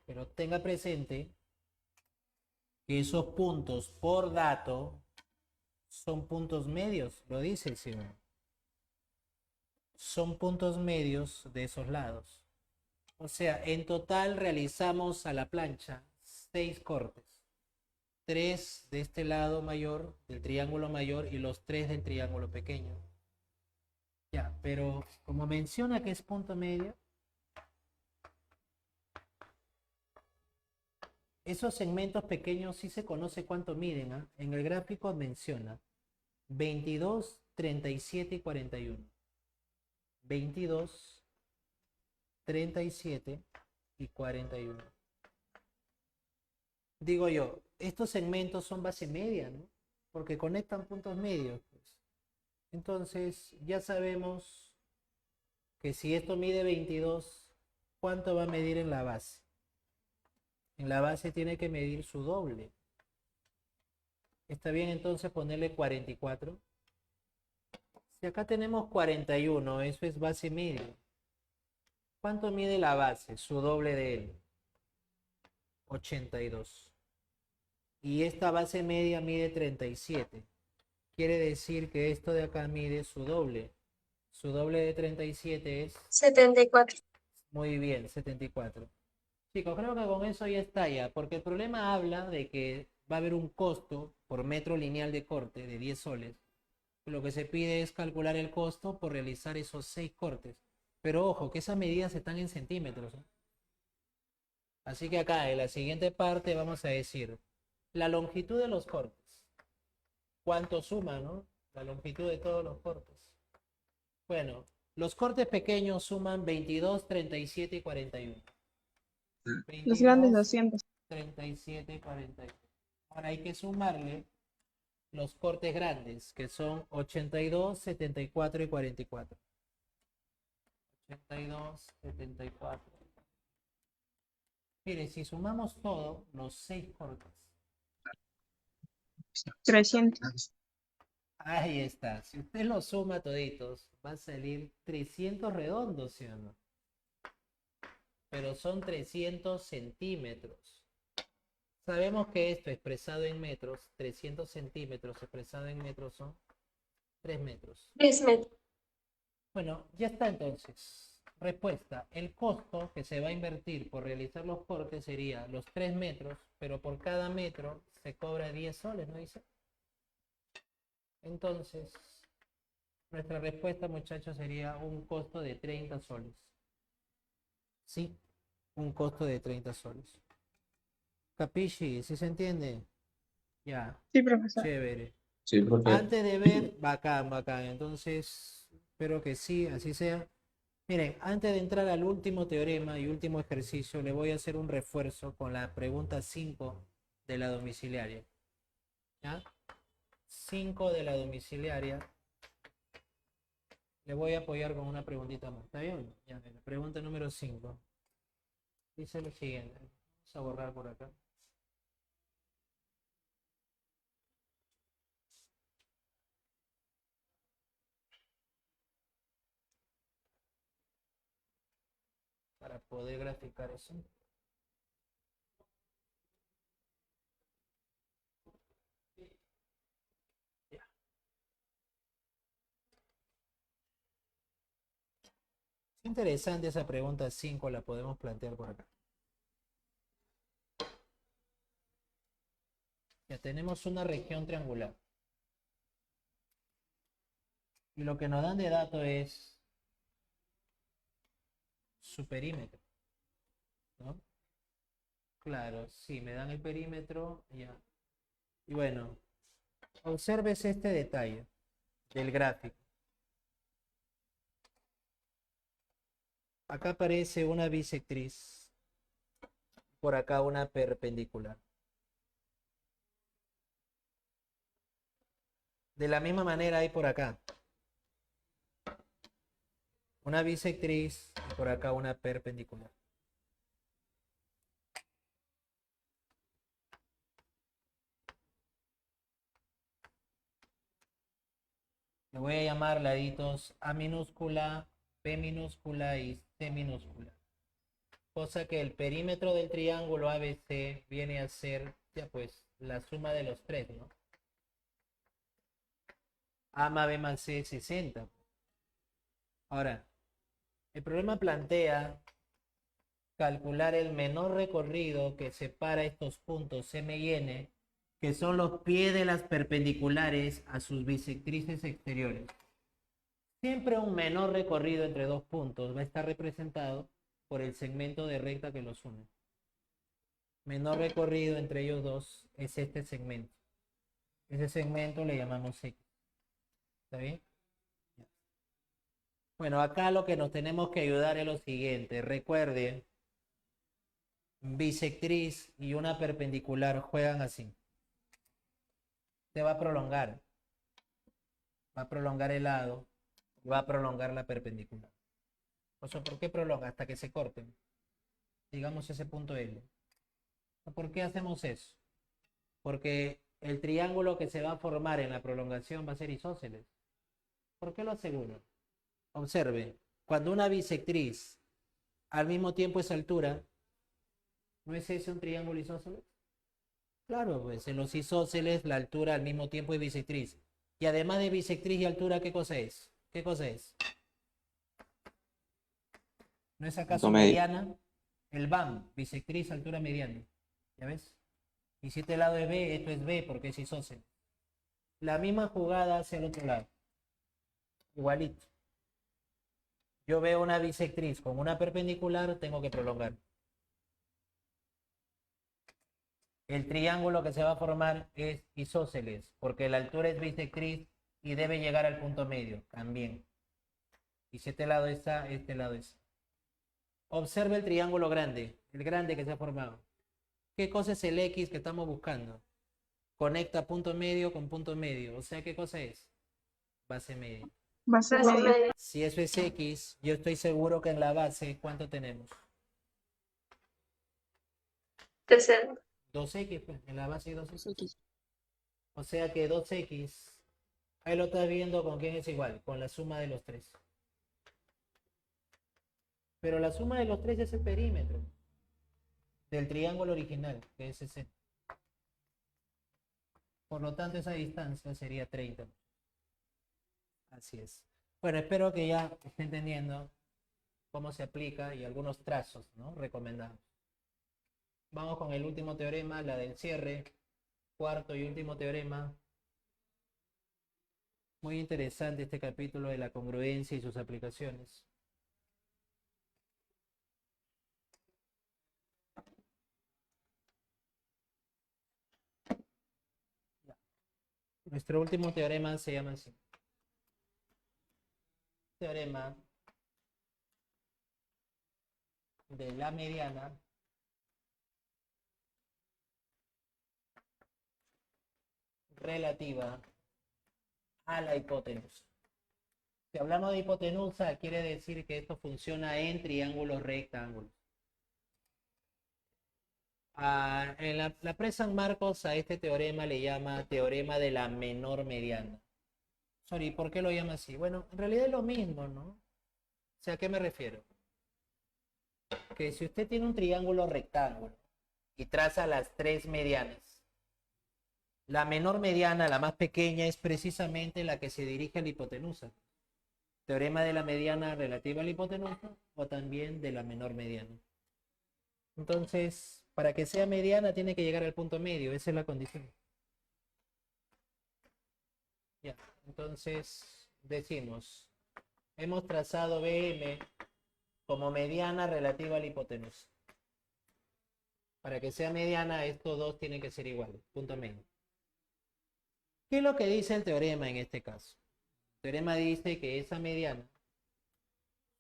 Speaker 1: Pero tenga presente que esos puntos por dato son puntos medios, lo dice el señor. Son puntos medios de esos lados. O sea, en total realizamos a la plancha 6 cortes. 3 de este lado mayor, del triángulo mayor, y los 3 del triángulo pequeño. Ya, pero como menciona que es punto medio, esos segmentos pequeños sí se conoce cuánto miden, ¿ah? En el gráfico menciona 22, 37 y 41. 22, 37 y 41. Digo yo, estos segmentos son base media, ¿no? Porque conectan puntos medios, pues. Entonces, ya sabemos que si esto mide 22, ¿cuánto va a medir en la base? En la base tiene que medir su doble. Está bien entonces ponerle 44. Si acá tenemos 41, eso es base media. ¿Cuánto mide la base? Su doble de él. 82. Y esta base media mide 37. Quiere decir que esto de acá mide su doble. Su doble de 37 es...
Speaker 2: 74.
Speaker 1: Muy bien, 74. Chicos, creo que con eso ya está ya, porque el problema habla de que va a haber un costo por metro lineal de corte de 10 soles. Lo que se pide es calcular el costo por realizar esos 6 cortes. Pero ojo, que esas medidas están en centímetros, ¿eh? Así que acá en la siguiente parte vamos a decir la longitud de los cortes. ¿Cuánto suma, no? La longitud de todos los cortes. Bueno, los cortes pequeños suman 22, 37 y 41.
Speaker 3: Los grandes
Speaker 1: 22,
Speaker 3: 200.
Speaker 1: 37 y 41. Ahora hay que sumarle los cortes grandes, que son 82, 74 y 44. 82, 74. Mire, si sumamos todo, los 6 cortes.
Speaker 3: 300.
Speaker 1: Ahí está. Si usted los suma toditos, va a salir 300 redondos, ¿sí o no? Pero son 300 centímetros. Sabemos que esto expresado en metros, 300 centímetros expresado en metros son 3 metros.
Speaker 2: 3 metros.
Speaker 1: Bueno, ya está entonces. Respuesta. El costo que se va a invertir por realizar los cortes sería los 3 metros, pero por cada metro se cobra 10 soles, ¿no dice? Entonces, nuestra respuesta, muchachos, sería un costo de 30 soles. Sí, un costo de 30 soles. Capisci, ¿sí se entiende? Ya,
Speaker 3: Sí, profesor.
Speaker 1: chévere.
Speaker 5: Sí, profe.
Speaker 1: Antes de ver, bacán, bacán. Entonces, espero que sí, así sea. Miren, antes de entrar al último teorema y último ejercicio, le voy a hacer un refuerzo con la pregunta 5 de la domiciliaria. ¿Ya? 5 de la domiciliaria. Le voy a apoyar con una preguntita más. ¿Está bien? Ya, la pregunta número 5. Dice lo siguiente. Vamos a borrar por acá. poder graficar eso. Ya. Es interesante esa pregunta 5, la podemos plantear por acá. Ya tenemos una región triangular. Y lo que nos dan de dato es su perímetro, ¿no? Claro, sí, me dan el perímetro, ya. Y bueno, observes este detalle del gráfico. Acá aparece una bisectriz, por acá una perpendicular. De la misma manera hay por acá una bisectriz y por acá una perpendicular. Le voy a llamar laditos A minúscula, B minúscula y C minúscula. Cosa que el perímetro del triángulo ABC viene a ser, ya pues, la suma de los tres, ¿no? A más B más C es 60. Ahora, el problema plantea calcular el menor recorrido que separa estos puntos M y N, que son los pies de las perpendiculares a sus bisectrices exteriores. Siempre un menor recorrido entre dos puntos va a estar representado por el segmento de recta que los une. Menor recorrido entre ellos dos es este segmento. Ese segmento le llamamos X. ¿Está bien? Bueno, acá lo que nos tenemos que ayudar es lo siguiente. Recuerden, bisectriz y una perpendicular juegan así. Se va a prolongar. Va a prolongar el lado. Va a prolongar la perpendicular. O sea, ¿por qué prolonga? Hasta que se corten. Digamos ese punto L. ¿Por qué hacemos eso? Porque el triángulo que se va a formar en la prolongación va a ser isósceles. ¿Por qué lo aseguro? Observe, cuando una bisectriz al mismo tiempo es altura, ¿no es ese un triángulo isósceles? Claro, pues en los isósceles la altura al mismo tiempo es bisectriz. Y además de bisectriz y altura, ¿qué cosa es? ¿Qué cosa es? ¿No es acaso mediana? El BAM, bisectriz, altura mediana. ¿Ya ves? Y si este lado es B, esto es B porque es isósceles. La misma jugada hacia el otro lado. Igualito. Yo veo una bisectriz con una perpendicular, tengo que prolongar. El triángulo que se va a formar es isósceles, porque la altura es bisectriz y debe llegar al punto medio, también. Y si este lado está, este lado está. Observe el triángulo grande, el grande que se ha formado. ¿Qué cosa es el X que estamos buscando? Conecta punto medio con punto medio. O sea, ¿qué cosa es? Base media.
Speaker 3: Base media.
Speaker 1: Si eso es X, yo estoy seguro que en la base, ¿cuánto tenemos?
Speaker 2: 60.
Speaker 1: 2X, pues, en la base hay 2X. O sea que 2X, ahí lo estás viendo con quién es igual, con la suma de los tres. Pero la suma de los tres es el perímetro del triángulo original, que es ese. Por lo tanto, esa distancia sería 30. Así es. Bueno, espero que ya esté entendiendo cómo se aplica y algunos trazos, ¿no? Recomendados. Vamos con el último teorema, la del cierre. Cuarto y último teorema. Muy interesante este capítulo de la congruencia y sus aplicaciones. Nuestro último teorema se llama así. Teorema de la mediana relativa a la hipotenusa. Si hablamos de hipotenusa, quiere decir que esto funciona en triángulos rectángulos. En la Pre San Marcos a este teorema le llama teorema de la menor mediana. Sorry, ¿por qué lo llama así? Bueno, en realidad es lo mismo, ¿no? O sea, ¿a qué me refiero? que si usted tiene un triángulo rectángulo y traza las tres medianas, la menor mediana, la más pequeña, es precisamente la que se dirige a la hipotenusa. Teorema de la mediana relativa a la hipotenusa o también de la menor mediana. Entonces, para que sea mediana tiene que llegar al punto medio, esa es la condición. Ya, entonces decimos, hemos trazado BM como mediana relativa a la hipotenusa. Para que sea mediana, estos dos tienen que ser iguales, punto medio. ¿Qué es lo que dice el teorema en este caso? El teorema dice que esa mediana,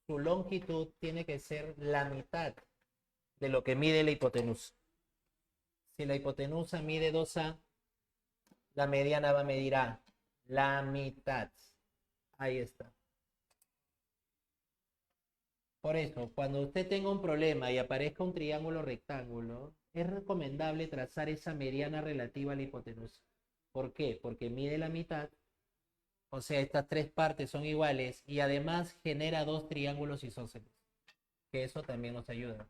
Speaker 1: su longitud tiene que ser la mitad de lo que mide la hipotenusa. Si la hipotenusa mide 2A, la mediana va a medir A, la mitad. Ahí está. Por eso, cuando usted tenga un problema y aparezca un triángulo rectángulo, es recomendable trazar esa mediana relativa a la hipotenusa. ¿Por qué? Porque mide la mitad, o sea, estas tres partes son iguales y además genera dos triángulos isósceles, que eso también nos ayuda,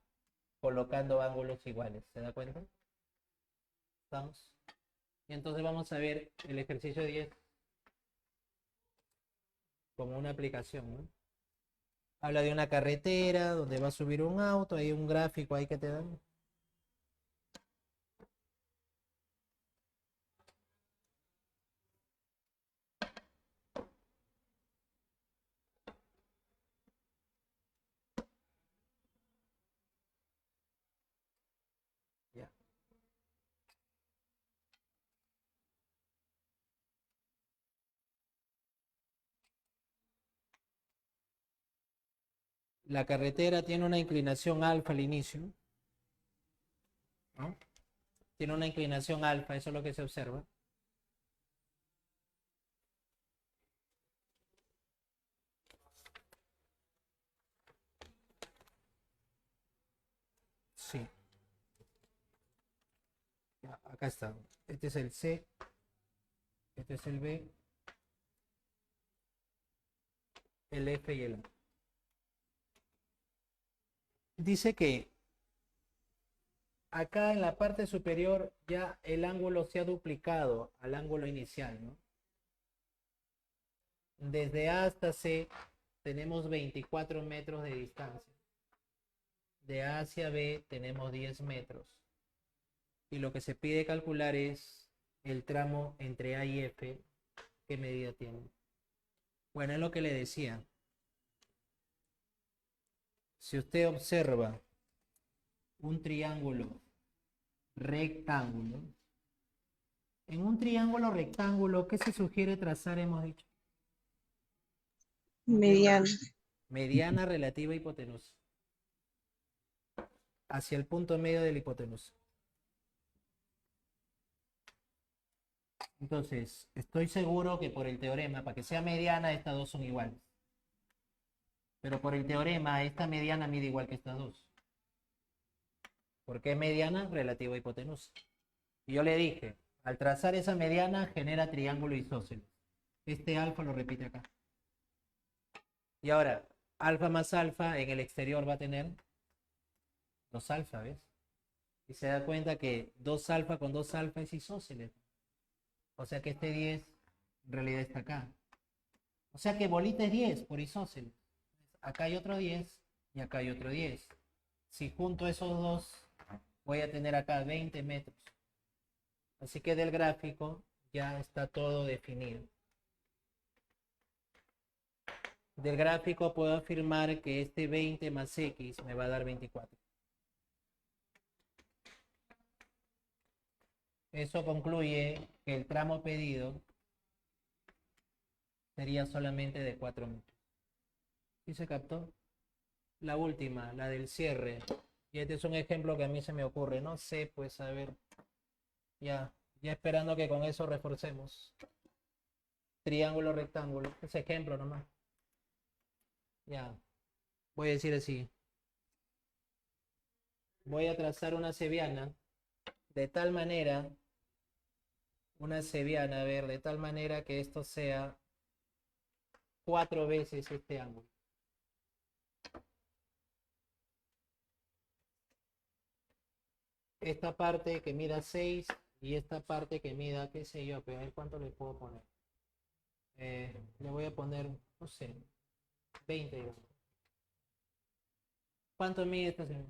Speaker 1: colocando ángulos iguales. ¿Se da cuenta? ¿Estamos? Y entonces vamos a ver el ejercicio 10 como una aplicación, ¿no? Habla de una carretera donde va a subir un auto, hay un gráfico ahí que te dan. Ya. La carretera tiene una inclinación alfa al inicio, ¿no? Tiene una inclinación alfa, eso es lo que se observa. Sí. Ya, acá está. Este es el C, este es el B, el F y el A. Dice que acá en la parte superior ya el ángulo se ha duplicado al ángulo inicial, ¿no? Desde A hasta C tenemos 24 metros de distancia. De A hacia B tenemos 10 metros. Y lo que se pide calcular es el tramo entre A y F, ¿qué medida tiene? Bueno, es lo que le decía. Si usted observa un triángulo rectángulo, en un triángulo rectángulo, ¿qué se sugiere trazar? Hemos dicho.
Speaker 3: Mediana.
Speaker 1: Mediana relativa hipotenusa. Hacia el punto medio de la hipotenusa. Entonces, estoy seguro que por el teorema, para que sea mediana, estas dos son iguales. Pero por el teorema, esta mediana mide igual que estas dos. ¿Por qué mediana? Relativa a hipotenusa. Y yo le dije, al trazar esa mediana genera triángulo isósceles. Este alfa lo repite acá. Y ahora, alfa más alfa en el exterior va a tener 2 alfa, ¿ves? Y se da cuenta que 2 alfa con 2 alfa es isósceles. O sea que este 10 en realidad está acá. O sea que bolita es 10 por isósceles. Acá hay otro 10 y acá hay otro 10. Si junto esos dos, voy a tener acá 20 metros. Así que del gráfico ya está todo definido. Del gráfico puedo afirmar que este 20 más X me va a dar 24. Eso concluye que el tramo pedido sería solamente de 4 metros. ¿Sí se captó? La última, la del cierre. Y este es un ejemplo que a mí se me ocurre. No sé, pues a ver. Ya esperando que con eso reforcemos. Triángulo, rectángulo. Ese ejemplo nomás. Ya. Voy a decir así. Voy a trazar una cebiana de tal manera. Una cebiana, a ver, de tal manera que esto sea 4 veces este ángulo. esta parte que mida 6 y esta parte que mida, qué sé yo, pero a ver cuánto le puedo poner. Le voy a poner, no sé, 20. Digamos. ¿Cuánto mide esta señora?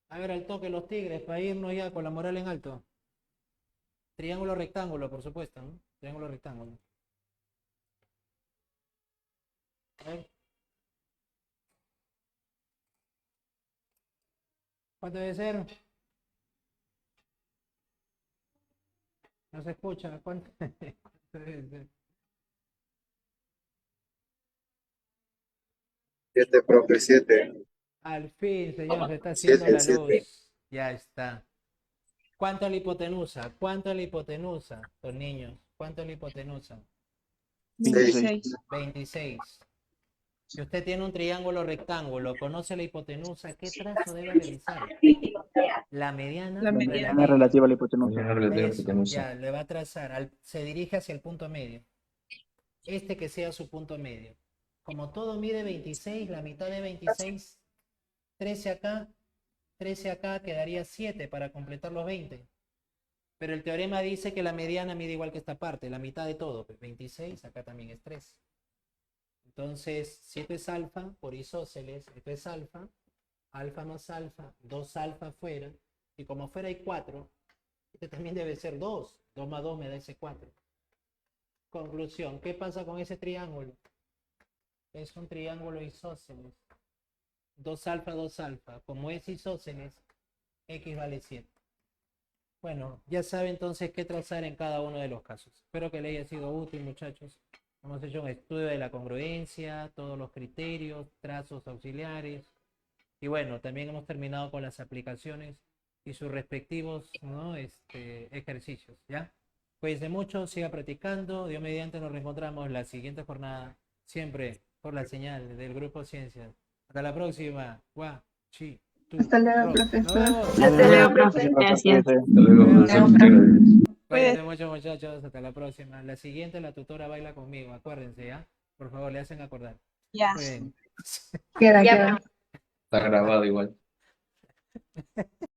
Speaker 1: A ver, al toque los tigres, para irnos ya con la moral en alto. Triángulo rectángulo, por supuesto, ¿no? Triángulo rectángulo. A ver. ¿Cuánto debe ser? No se escucha. ¿Cuánto, cuánto debe ser?
Speaker 5: 7, profe, 7.
Speaker 1: Al fin, señor, se está haciendo
Speaker 5: 7,
Speaker 1: la
Speaker 5: 7.
Speaker 1: luz. Ya está. ¿Cuánto es la hipotenusa? ¿Cuánto es la hipotenusa, los niños? ¿Cuánto es la hipotenusa?
Speaker 3: 26.
Speaker 1: 26. Si usted tiene un triángulo rectángulo, conoce la hipotenusa, ¿qué trazo debe realizar? La mediana
Speaker 3: La mediana.
Speaker 1: relativa.
Speaker 4: Relativa a la hipotenusa.
Speaker 1: Eso, ya, le va a trazar, se dirige hacia el punto medio. Este que sea su punto medio. Como todo mide 26, la mitad de 26, 13 acá, quedaría 7 para completar los 20. Pero el teorema dice que la mediana mide igual que esta parte, la mitad de todo. Pues 26, acá también es 3. Entonces, si esto es alfa, por isósceles, esto es alfa, alfa más alfa, 2 alfa afuera, y como afuera hay 4, este también debe ser 2. 2 más 2 me da ese 4. Conclusión, ¿qué pasa con ese triángulo? Es un triángulo isósceles. 2 alfa, 2 alfa. Como es isósceles, x vale 7. Bueno, ya sabe entonces qué trazar en cada uno de los casos. Espero que le haya sido útil, muchachos. Hemos hecho un estudio de la congruencia, todos los criterios, trazos auxiliares. Y bueno, también hemos terminado con las aplicaciones y sus respectivos, ¿no? Ejercicios, ¿ya? Cuídense mucho, siga practicando. Dios mediante nos reencontramos la siguiente jornada, siempre por la señal del Grupo Ciencias. Hasta la próxima. Chi, tu,
Speaker 3: Hasta luego,
Speaker 1: ro.
Speaker 3: profesor.
Speaker 1: Nos vemos.
Speaker 2: Hasta luego, profe. Gracias.
Speaker 4: Cuídese.
Speaker 6: Hasta luego, profesor. Muchas gracias.
Speaker 1: Cuídense mucho, muchachos. Hasta la próxima. La siguiente, la tutora baila conmigo. Acuérdense, ¿ya? Por favor, le hacen acordar.
Speaker 3: Ya.
Speaker 1: Muy bien.
Speaker 3: Queda,
Speaker 2: Ya,
Speaker 3: queda.
Speaker 6: Está grabado igual.